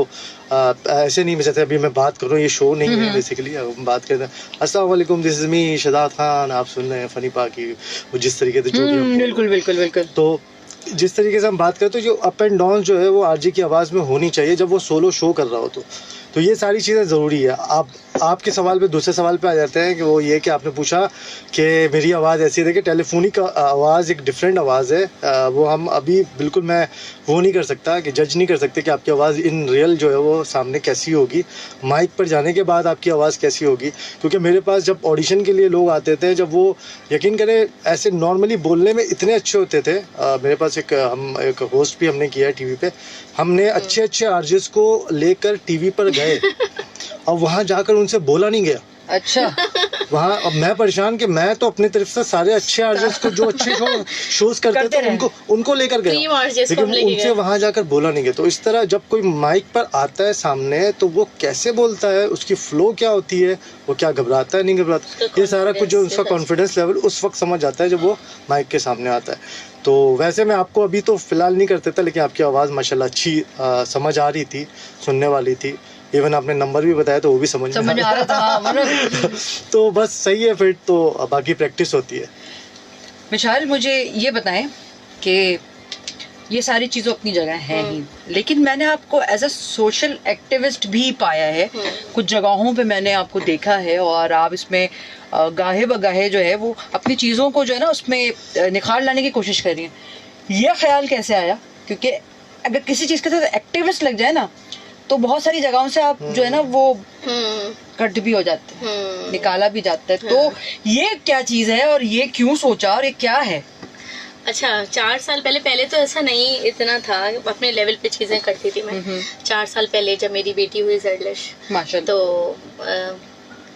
ऐसे नहीं, जैसे अभी मैं बात कर रहा हूँ, ये शो नहीं है बेसिकली, हम बात करते हैं अस्सलाम वालेकुम, this is me Shahzad Khan, आप सुन रहे हैं फ़नी पाकी, जिस तरीके से जो भी बिल्कुल बिल्कुल बिल्कुल। तो जिस तरीके से हम बात करें तो जो अप एंड डाउन जो है वो आरजे की आवाज़ में होनी चाहिए जब वो सोलो शो कर रहा हो तो ये सारी चीज़ें ज़रूरी है। आपके सवाल पे दूसरे सवाल पे आ जाते हैं कि वो ये कि आपने पूछा कि मेरी आवाज़ ऐसी है। देखिए, टेलीफोनिक आवाज़ एक डिफरेंट आवाज़ है, वो हम अभी बिल्कुल मैं वो नहीं कर सकता कि जज नहीं कर सकते कि आपकी आवाज़ इन रियल जो है वो सामने कैसी होगी, माइक पर जाने के बाद आपकी आवाज़ कैसी होगी। क्योंकि मेरे पास जब ऑडिशन के लिए लोग आते थे, जब वो यकीन करें ऐसे नॉर्मली बोलने में इतने अच्छे होते थे, मेरे पास एक होस्ट भी हमने किया है टीवी पे, हमने अच्छे आरजेस को लेकर टीवी पर गए और वहाँ जाकर उनसे बोला नहीं गया। अच्छा। वहाँ अब मैं परेशान कि मैं तो अपनी तरफ से सारे अच्छे आर्टिस्ट को जो अच्छे शोज करते थे उनको लेकर गया, लेकिन उनसे वहाँ जाकर बोला नहीं गया। तो इस तरह जब कोई माइक पर आता है सामने तो वो कैसे बोलता है, उसकी फ्लो क्या होती है, वो क्या घबराता है नहीं घबराता, ये सारा कुछ जो उसका कॉन्फिडेंस लेवल उस वक्त समझ आता है जब वो माइक के सामने आता है। तो वैसे मैं आपको अभी तो फिलहाल नहीं करते था, लेकिन आपकी आवाज़ माशाल्लाह अच्छी समझ आ रही थी, सुनने वाली थी। इवन आपने नंबर भी बताया तो वो भी समझ आ रहा था मतलब तो बस सही है, फिर तो बाकी प्रैक्टिस होती है। मिशाल, मुझे ये बताएं कि ये सारी चीज़ें अपनी जगह हैं ही, लेकिन मैंने आपको एज अ सोशल एक्टिविस्ट भी पाया है। कुछ जगहों पे मैंने आपको देखा है और आप इसमें गाहे बगाहे जो है वो अपनी चीज़ों को जो है ना उसमें निखार लाने की कोशिश कर रही हैं। ये ख्याल कैसे आया? क्योंकि अगर किसी चीज़ के साथ एक्टिविस्ट लग जाए ना तो बहुत सारी जगहों से आप जो है ना वो कट भी हो जाते हैं, निकाला भी जाता है। तो ये क्या चीज़ है और ये क्यों सोचा और ये क्या है? अच्छा, 4 साल पहले तो ऐसा नहीं इतना था, अपने लेवल पे चीजें करती थी मैं। 4 साल पहले जब मेरी बेटी हुई ज़रलश, माशाल्लाह, तो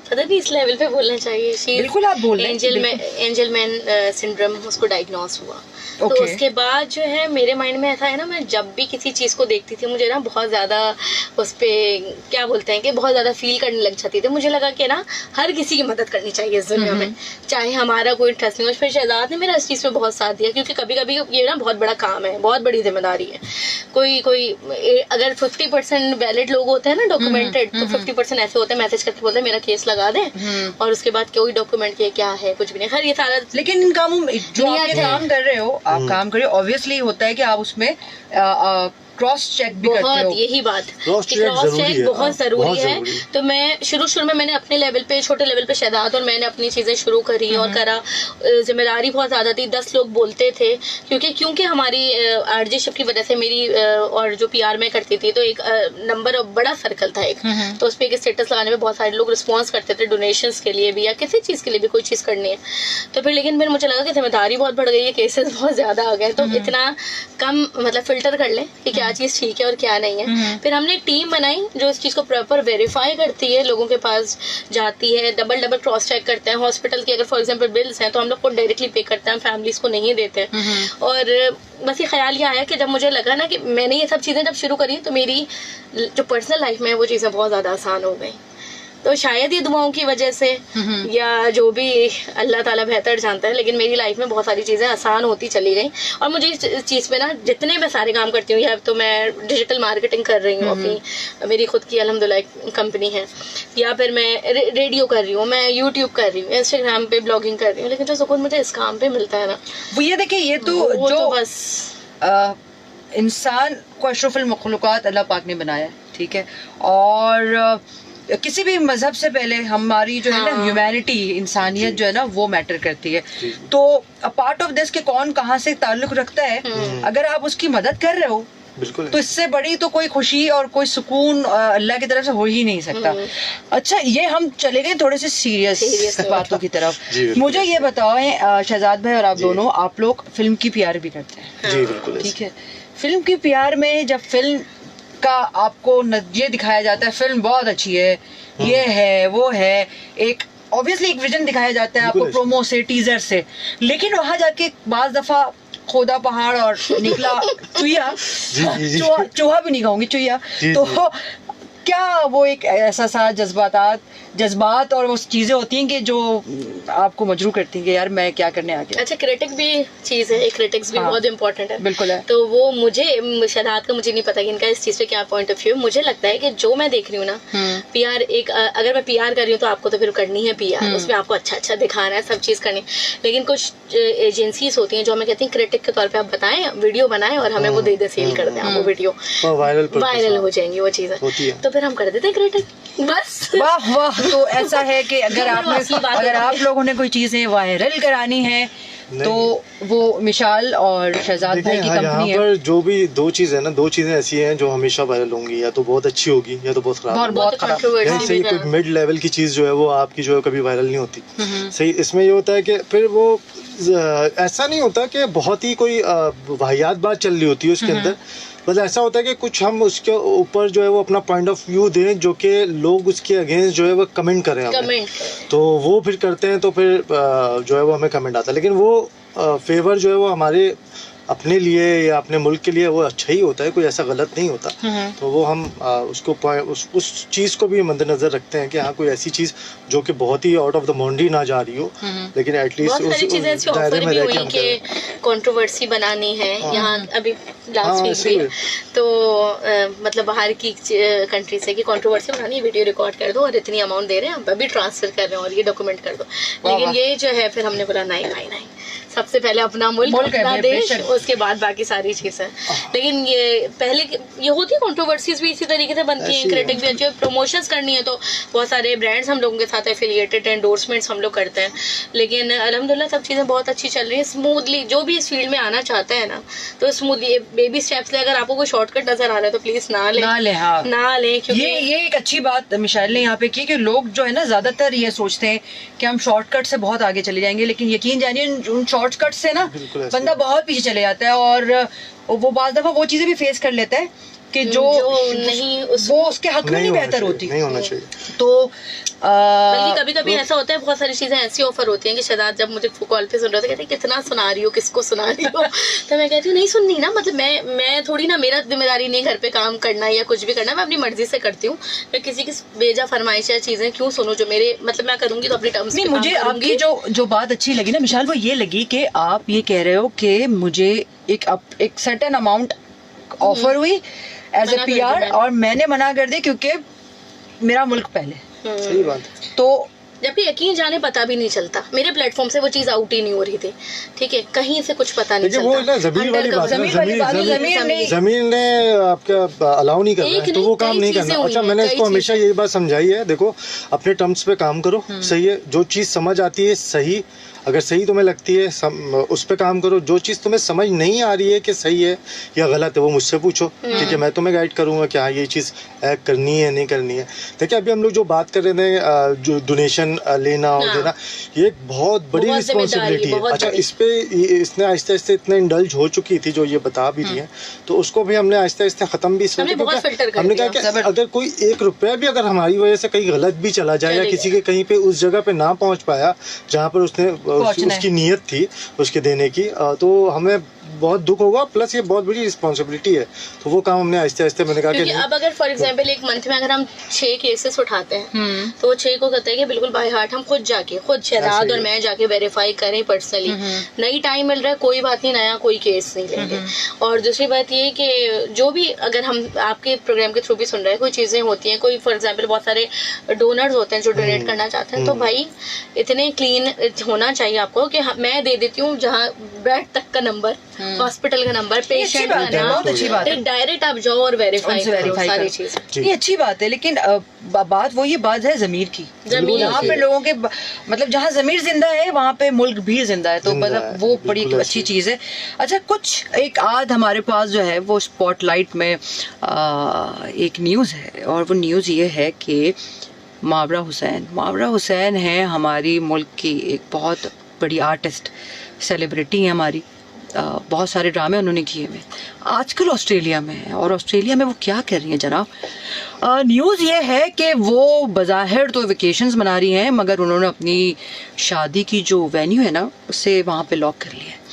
पता नहीं इस लेवल पे बोलना चाहिए, बिल्कुल आप बोल रहे हैं, एंजल मैन सिंड्रोम उसको डायग्नोस हुआ। तो उसके बाद जो है मेरे माइंड में ऐसा है ना, मैं जब भी किसी चीज़ को देखती थी मुझे ना बहुत ज़्यादा उस पर क्या बोलते हैं कि बहुत ज़्यादा फील करने लग जाती थी। मुझे लगा कि ना हर किसी की मदद करनी चाहिए इस दुनिया में, चाहे हमारा कोई इंटरेस्ट नहीं हो। फिर शहजाद ने मेरा इस चीज़ में बहुत साथ दिया, क्योंकि कभी कभी ये ना बहुत बड़ा काम है, बहुत बड़ी जिम्मेदारी है। कोई अगर 50% वैलिड लोग होते हैं ना डॉक्यूमेंटेड, तो 50% ऐसे होते हैं मैसेज करके बोलते हैं मेरा केस लगा दें, और उसके बाद कोई डॉक्यूमेंट के क्या है कुछ भी नहीं। खैर ये सारा, लेकिन इन कामों में जो आप काम कर रहे हो, आप काम करिए, ऑब्वियसली होता है कि आप उसमें क्रॉस चेक भी करते हो। यही बात, क्रॉस चेक बहुत जरूरी है। तो मैं शुरू में मैंने अपने लेवल पे, छोटे लेवल पे शहजाद और मैंने अपनी चीजें शुरू करी और करा। जिम्मेदारी बहुत ज्यादा थी, 10 लोग बोलते थे, क्योंकि हमारी आरजेशिप की वजह से मेरी और जो पीआर में करती थी तो एक नंबर बड़ा सर्कल था एक, तो उस पर एक स्टेटस लगाने में बहुत सारे लोग रिस्पॉन्स करते थे, डोनेशंस के लिए भी या किसी चीज के लिए भी, कोई चीज करनी है तो फिर। लेकिन फिर मुझे लगा कि जिम्मेदारी बहुत बढ़ गई है, केसेस बहुत ज्यादा आ गए, तो इतना कम मतलब फिल्टर कर लें कि क्या चीज ठीक है और क्या नहीं है। फिर हमने टीम बनाई जो इस चीज को प्रॉपर वेरीफाई करती है, लोगों के पास जाती है, डबल क्रॉस चेक करते हैं। हॉस्पिटल की अगर फॉर एग्जांपल बिल्स हैं तो हम लोग को डायरेक्टली पे करते हैं, फैमिलीज को नहीं देते। और बस ये ख्याल ये आया कि जब मुझे लगा ना कि मैंने ये सब चीजें जब शुरू करी तो मेरी जो पर्सनल लाइफ में वो चीजें बहुत ज्यादा आसान हो गई। तो शायद ये दुआओं की वजह से या जो भी अल्लाह ताला बेहतर जानता है, लेकिन मेरी लाइफ में बहुत सारी चीज़ें आसान होती चली गई। और मुझे इस चीज़ पे ना जितने मैं सारे काम करती हूँ, या तो मैं डिजिटल मार्केटिंग कर रही हूँ अपनी, मेरी खुद की अल्हम्दुलिल्लाह कंपनी है, या फिर मैं रेडियो कर रही हूँ, मैं यूट्यूब कर रही हूँ, इंस्टाग्राम पे ब्लॉगिंग कर रही हूँ, लेकिन जो सुकून मुझे इस काम पे मिलता है ना, वो ये देखिए, ये तो जो बस इंसान को अशरफुल मखलूक़ात अल्लाह पाक ने बनाया है, ठीक है। और किसी भी मजहब से पहले हमारी जो है ना ह्यूमैनिटी, इंसानियत जो है ना वो मैटर करती है। तो पार्ट ऑफ दिस के कौन कहाँ से ताल्लुक रखता है, अगर आप उसकी मदद कर रहे हो तो इससे बड़ी तो कोई खुशी और कोई सुकून अल्लाह की तरफ से हो ही नहीं सकता। अच्छा, ये हम चले गए थोड़े से सीरियस बातों की तरफ। मुझे ये बताओ शहजाद भाई और आप दोनों, आप लोग फिल्म की पीआर भी करते हैं, ठीक है। फिल्म की पीआर में जब फिल्म का आपको ये दिखाया जाता है फिल्म बहुत अच्छी है, ये है वो है, एक ऑब्वियसली एक विजन दिखाया जाता है आपको बिल्कुल प्रोमो से, टीजर से, लेकिन वहां जाके बाज दफा खोदा पहाड़ और निकला चुहिया, जी। चूहा भी नहीं कहूंगी, चुहिया। जी, तो जी। क्या वो एक ऐसा सा जज्बात और वो चीजें होती हैं कि जो आपको मजबूर करती हैं कि यार मैं क्या करने आ गया। अच्छा, क्रिटिक भी चीज है, एक क्रिटिक्स भी हाँ, बहुत इंपॉर्टेंट है। बिल्कुल है। तो वो मुझे शरारत का मुझे नहीं पता कि इनका इस चीज पे क्या पॉइंट ऑफ व्यू। मुझे लगता है कि जो मैं देख रही हूँ ना, पीआर एक अगर मैं पीआर कर रही हूँ तो आपको तो फिर करनी है पीआर, उसमें आपको अच्छा दिखाना है, सब चीज करनी। लेकिन कुछ एजेंसीज होती हैं जो हमें कहती हैं क्रिटिक के तौर पे आप बताएं, वीडियो बनाएं और हमें वो दे दे, सेल कर दें आप वो वीडियो, वायरल हो जाएंगी वो चीजें, तो फिर हम कर देते हैं क्रिटिक, बस। वाह वाह। तो ऐसा है कि अगर आप लोगों ने कोई चीजें वायरल करानी है तो वो मिशाल और शहजाद भाई की कंपनी है। यहाँ पर जो भी दो चीजें ऐसी हैं जो हमेशा वायरल होंगी, या तो बहुत अच्छी होगी या तो बहुत खराब, बहुत खराब। सही कोई मिड लेवल की चीज जो है वो आपकी जो है कभी वायरल नहीं होती। सही, इसमें ये होता है कि फिर वो ऐसा नहीं होता कि बहुत ही कोई वाहियात बात चल रही होती है उसके अंदर, बस ऐसा होता है कि कुछ हम उसके ऊपर जो है वो अपना पॉइंट ऑफ व्यू दें जो कि लोग उसके अगेंस्ट जो है वो कमेंट करें हमें, तो वो फिर करते हैं, तो फिर जो है वो हमें कमेंट आता है, लेकिन वो फेवर जो है वो हमारे अपने लिए या अपने मुल्क के लिए वो अच्छा ही होता है, कोई ऐसा गलत नहीं होता। तो वो हम उसको उस चीज़ को भी मद्देनजर रखते हैं कि हाँ कोई ऐसी चीज़ जो कि बहुत ही आउट ऑफ द बाउंड्री ना जा रही हो, लेकिन एटलीस्ट उस दायरे में रह के हम करें। कंट्रोवर्सी बनानी है यहाँ अभी लास्ट वीक भी, तो मतलब बाहर की कंट्री से कि कंट्रोवर्सी बनानी है, वीडियो रिकॉर्ड कर दो और इतनी अमाउंट दे रहे हैं, हम अभी ट्रांसफर कर रहे हैं और ये डॉक्यूमेंट कर दो। लेकिन ये जो है फिर हमने बोला नहीं भाई नहीं, सबसे पहले अपना मुल्क अपना देश, उसके बाद बाकी सारी चीजें। लेकिन ये पहले ये होती है कंट्रोवर्सीज भी इसी तरीके से बनती हैं, क्रिटिक भी अच्छे, प्रमोशंस करनी है तो बहुत सारे ब्रांड्स हम लोगों के साथ एफिलिएटेड, एंडोर्समेंट्स हम लोग करते हैं। लेकिन अल्हम्दुलिल्लाह सब चीजें बहुत अच्छी चल रही है स्मूथली। जो भी इस फील्ड में आना चाहता है ना तो स्मूथली बेबी स्टेप्स ले, अगर आपको कोई शॉर्टकट नजर आ रहा है तो प्लीज ना ले, हाँ। ना ले, क्योंकि ये एक अच्छी बात मिशाइल ने यहाँ पे की कि लोग जो है ना ज्यादातर ये सोचते हैं कि हम शॉर्टकट से बहुत आगे चले जाएंगे, लेकिन यकीन जानिए उन शॉर्टकट से ना बंदा बहुत पीछे चले जाता है और वो बाज़ दफा वो चीजें भी फेस कर लेता है कि जो नहीं वो उसके हक में नहीं बेहतर होती, नहीं होना चाहिए। तो बल्कि कभी कभी ऐसा होता है, बहुत सारी चीजें ऐसी ऑफर होती हैं कि शहजाद जब मुझे कॉल पे सुन रहे थे कहते हैं कितना सुना रही हो, किसको सुना रही हो तो मैं कहती हूँ नहीं सुननी ना, मतलब मैं थोड़ी ना, मेरा जिम्मेदारी नहीं घर पे काम करना या कुछ भी करना, मैं अपनी मर्जी से करती हूँ। मैं किसी की बेजा फरमाइश या चीजें क्यों सुनूं जो मेरे मतलब मैं करूंगी तो अपनी टर्म्स में। मुझे आपकी जो बात अच्छी लगी ना मिशाल, वो ये लगी कि आप ये कह रहे हो कि मुझे एक सर्टेन अमाउंट ऑफर हुई एज ए पीआर और मैंने मना कर दी क्योंकि मेरा मुल्क पहले। सही बात। तो जबकि यकीन जाने पता भी नहीं चलता, मेरे प्लेटफॉर्म से वो चीज आउट ही नहीं हो रही थी, ठीक है, कहीं से कुछ पता नहीं चलता। वो ना जमीन वाली बात है, जमीन ने आपका अलाउ नहीं करना है तो वो काम नहीं करना। अच्छा, मैंने इसको हमेशा यही बात समझाई है, देखो अपने टर्म्स पे काम करो, सही है, जो चीज समझ आती है सही, अगर सही तुम्हें लगती है उस पे काम करो, जो चीज़ तुम्हें समझ नहीं आ रही है कि सही है या गलत है वो मुझसे पूछो, ठीक है, मैं तुम्हें गाइड करूंगा कि हाँ ये चीज़ करनी है नहीं करनी है। देखिए अभी हम लोग जो बात कर रहे थे जो डोनेशन लेना और देना, ये एक बहुत बड़ी रिस्पॉन्सिबिलिटी है। अच्छा, इस पे इसने आहिस्ते आहिस्ते इतना इंडल्ज हो चुकी थी जो ये बता भी रही है, तो उसको भी हमने आहिस्ते आहिस्ते ख़त्म भी हमने कहा कि अगर कोई ₹1 भी अगर हमारी वजह से कहीं गलत भी चला जाए या किसी के कहीं पे उस जगह पे ना पहुँच पाया जहाँ पर उसने उसकी नीयत थी उसके देने की, तो हमें बहुत दुख होगा, प्लस ये बहुत बड़ी रिस्पॉन्सिबिलिटी है, तो वो काम हमने आहिस्ते आहिस्ते मैंने कहा कि अब अगर फॉर एग्जांपल एक मंथ में अगर हम 6 केसेस उठाते हैं तो वो 6 को कहते हैं कि बिल्कुल बाय हार्ट हम खुद शहजाद और मैं जाके वेरीफाई करें पर्सनली, नहीं टाइम मिल रहा है कोई बात नहीं, नया कोई केस नहीं लेंगे। और दूसरी बात ये कि जो भी अगर हम आपके प्रोग्राम के थ्रू भी सुन रहे हैं, कोई चीजें होती हैं, कोई फॉर एग्जाम्पल बहुत सारे डोनर्स होते हैं जो डोनेट करना चाहते हैं, तो भाई इतने क्लीन होना चाहिए आपको कि मैं दे देती हूँ जहाँ बेड तक का नंबर, हॉस्पिटल का नंबर, पेशेंट का नाम, बहुत अच्छी बात है, डायरेक्ट आप जाओ और वेरीफाई करो सारी चीजें, ये अच्छी बात है। लेकिन बात वही बात है ज़मीर की, यहाँ पे लोगों के मतलब जहाँ ज़मीर जिंदा है वहाँ पे मुल्क भी जिंदा है, तो मतलब वो बड़ी अच्छी चीज़ है। अच्छा, कुछ एक आध हमारे पास जो है वो स्पॉटलाइट में एक न्यूज़ है और वो न्यूज़ ये है कि मावरा हुसैन है हमारी मुल्क की एक बहुत बड़ी आर्टिस्ट, सेलिब्रिटी है हमारी, बहुत सारे ड्रामे उन्होंने किए हुए। आजकल ऑस्ट्रेलिया में है, और ऑस्ट्रेलिया में वो क्या कर रही हैं जनाब? न्यूज़ ये है कि वो बज़ाहिर तो वेकेशंस मना रही हैं, मगर उन्होंने अपनी शादी की जो वेन्यू है ना उसे वहाँ पे लॉक कर लिया है।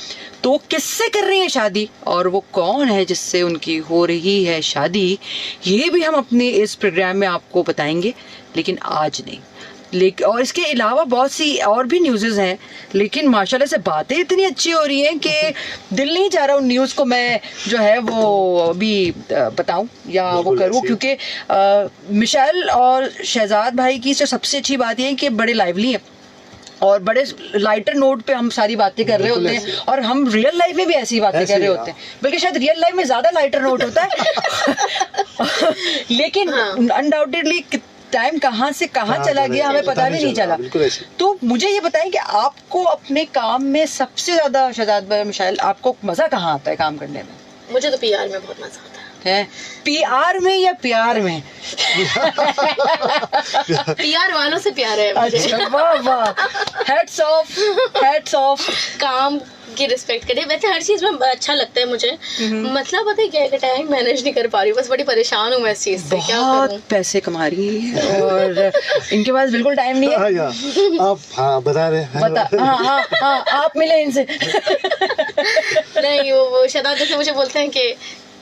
तो किससे कर रही है शादी और वो कौन है जिससे उनकी हो रही है शादी, ये भी हम अपने इस प्रोग्राम में आपको बताएंगे, लेकिन आज नहीं। लेकिन और इसके अलावा बहुत सी और भी न्यूज़ हैं, लेकिन माशाल्लाह से बातें इतनी अच्छी हो रही हैं कि दिल नहीं चाह रहा उन न्यूज़ को मैं जो है वो अभी बताऊं या वो करूं, क्योंकि मिशेल और शहजाद भाई की जो सबसे अच्छी बात ये है कि बड़े लाइवली हैं और बड़े लाइटर नोट पे हम सारी बातें कर रहे होते हैं, और हम रियल लाइफ में भी ऐसी बातें कर रहे होते हैं, बल्कि शायद रियल लाइफ में ज्यादा लाइटर नोट होता है लेकिन अनडाउटेडली टाइम कहाँ से कहाँ चला गया हमें पता भी नहीं चला। तो मुझे ये बताएं कि आपको अपने काम में सबसे ज्यादा, शहजाद भाई, मिशेल, आपको मजा कहाँ आता है काम करने में? मुझे तो पीआर में बहुत मजा आता है। पीआर में या प्यार में? पीआर वालों से प्यार है मुझे। अच्छा, वाह वाह, हेड्स ऑफ, हेड्स ऑफ। काम की रिस्पेक्ट करें, वैसे हर चीज में अच्छा लगता है मुझे, मतलब पता है क्या है, टाइम मैनेज नहीं कर पा रही हूँ, बस बड़ी परेशान हूँ मैं इस चीज से। क्या बहुत करूं? पैसे कमा रही है और इनके पास बिल्कुल टाइम नहीं है। आप बता रहे हैं, बता, हाँ, आप मिले इनसे। नहीं, वो शहजाद जैसे मुझे बोलते हैं कि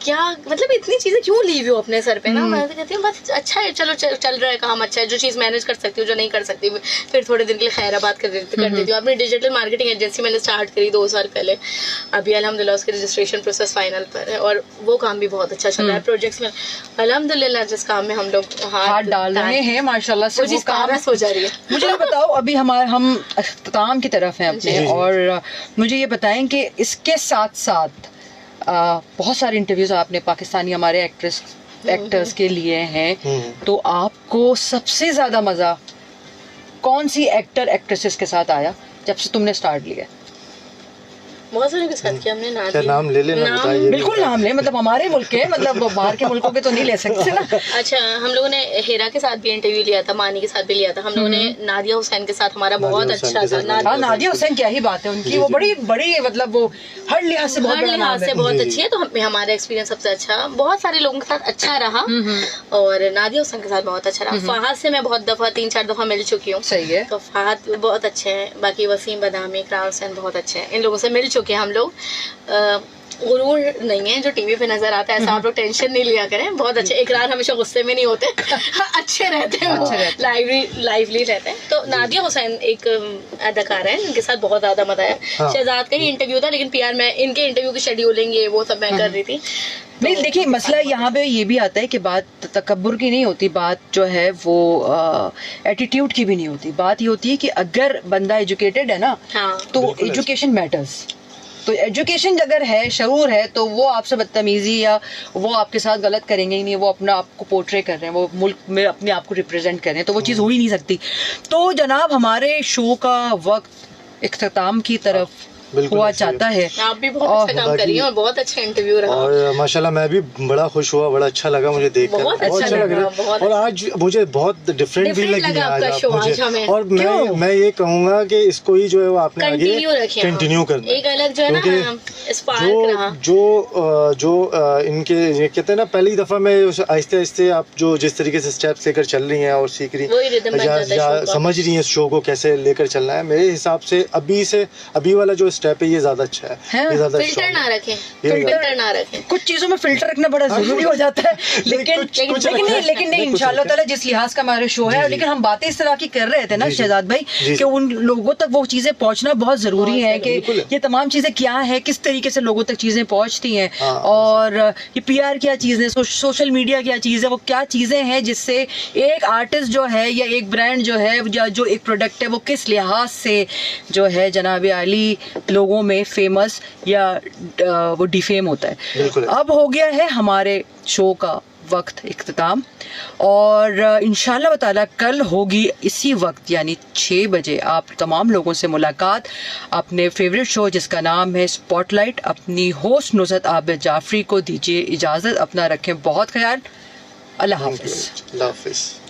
क्या मतलब इतनी चीजें क्यों ली हुई हो अपने सर पे ना। मैं तो कहती हूँ बस अच्छा है, चलो चल रहा है काम, अच्छा है, जो चीज मैनेज कर सकती हूँ, जो नहीं कर सकती फिर थोड़े दिन के लिए खैराबाद कर देती हूँ। अपनी डिजिटल मार्केटिंग एजेंसी मैंने स्टार्ट करी 2 साल पहले, अभी अल्हम्दुलिल्लाह उसके रजिस्ट्रेशन प्रोसेस फाइनल पर है और वो काम भी बहुत अच्छा चल रहा है। प्रोजेक्ट्स में अल्हम्दुलिल्लाह जिस काम में हम लोग हाथ डाल रहे हैं माशाल्लाह से वो काम हो जा रही है। मुझे ये बताओ, अभी हम अख्ताम की तरफ हैं अपने, और मुझे ये बताएं कि इसके साथ साथ बहुत सारे इंटरव्यूज आपने पाकिस्तानी हमारे एक्टर्स के लिए हैं, तो आपको सबसे ज्यादा मजा कौन सी एक्टर एक्ट्रेसेस के साथ आया जब से तुमने स्टार्ट लिया? बहुत सारे के साथ किया हमने। क्या नाम ले लेना, बताइए। बिल्कुल नाम ले, मतलब हमारे मुल्क के, मतलब बाहर के मुल्कों के तो नहीं ले सकते ना। अच्छा, हम लोगों ने हेरा के साथ भी इंटरव्यू लिया था, मानी के साथ भी लिया था, हम लोगों ने नादिया हुसैन के साथ हमारा बहुत अच्छा था। नादिया हुसैन क्या ही बात है उनकी, वो बड़ी बड़ी मतलब वो हर लिहाज से बहुत अच्छी है, तो हमारा एक्सपीरियंस सबसे अच्छा, बहुत सारे लोगों के साथ अच्छा रहा और नादिया हुसैन के साथ बहुत अच्छा रहा। फहद से मैं बहुत दफा 3-4 दफा मिल चुकी हूँ। सही है, तो फहद बहुत अच्छे हैं, बाकी वसीम बदामी, इकरार हुसैन बहुत अच्छे हैं, इन लोगों से मिल चुके हैं हम लोग। गुरूर नहीं है जो टीवी पे नजर आता है, ऐसा आप लोग टेंशन नहीं लिया करें, बहुत अच्छे। इकरार हमेशा गुस्से में नहीं होते, अच्छे रहते हैं, लाइवली रहते हैं। तो नादिया हुसैन एक अदाकारा है, इनके साथ बहुत ज्यादा मजा आया। शहजाद का ही इंटरव्यू था, लेकिन पीआर में इनके इंटरव्यू की शेड्यूलिंग ये वो सब मैं कर रही थी। नहीं देखिए, मसला यहाँ पे ये भी आता है कि बात तकब्बुर की नहीं होती, बात जो है वो एटीट्यूड की भी नहीं होती। बात ये होती है कि अगर बंदा एजुकेटेड है ना, तो एजुकेशन मैटर्स। तो एजुकेशन अगर है, शऊर है, तो वो आपसे बदतमीजी या वो आपके साथ गलत करेंगे ही नहीं। वो अपना आपको पोर्ट्रे कर रहे हैं, वो मुल्क में अपने आप को रिप्रेजेंट कर रहे हैं, तो वो चीज़ हो ही नहीं सकती। तो जनाब हमारे शो का वक्त इख्तिताम की तरफ हुआ चाहता है। आप भी बहुत अच्छा काम कर रही हैं और बहुत अच्छा इंटरव्यू रहा, और माशाल्लाह मैं भी बड़ा खुश हुआ, बड़ा अच्छा लगा मुझे देखकर, बहुत अच्छा लग रहा है। और आज मुझे बहुत डिफरेंट भी लगी आज मुझे, और मैं ये कहूँगा कि इसको ही जो है वो आपने आगे कंटिन्यू करना, एक अलग जो है ना स्पार्क रहा। जो इनके ये कहते हैं ना, पहली दफा में आहिस्ते आहिस्ते आप जो जिस तरीके से स्टेप्स लेकर चल रही हैं और सीख रही हैं, समझ रही हैं इस शो को कैसे लेकर चलना है, मेरे हिसाब से अभी वाला जो स्टेप है ये ज्यादा अच्छा है। ये ज्यादा फिल्टर ना रखें, फिल्टर ना रखें। कुछ चीजों में फिल्टर रखना बड़ा जरूरी हो जाता है, लेकिन नहीं इंशाल्लाह ताला जिस लिहाज का हमारा शो है। लेकिन हम बातें इस तरह की कर रहे थे ना शहजाद भाई, कि उन लोगों तक वो चीजें पहुंचना बहुत जरूरी है कि ये तमाम चीजें क्या है, किस तरीके से लोगों तक चीजें पहुंचती हैं, और ये पीआर क्या चीज है, सोशल मीडिया क्या चीज है, वो क्या चीजें हैं जिससे एक आर्टिस्ट जो है या एक ब्रांड जो है या जो एक प्रोडक्ट है वो किस लिहाज से जो है जनाब आली लोगों में फेमस या वो डिफेम होता है। अब हो गया है हमारे शो का वक्त इख्तिताम, और इंशाल्लाह ताला कल होगी इसी वक्त यानी 6 बजे आप तमाम लोगों से मुलाकात अपने फेवरेट शो जिसका नाम है स्पॉटलाइट। अपनी होस्ट नुसरत आबिद जाफरी को दीजिए इजाज़त, अपना रखें बहुत ख्याल। अल्लाह हाफिज़।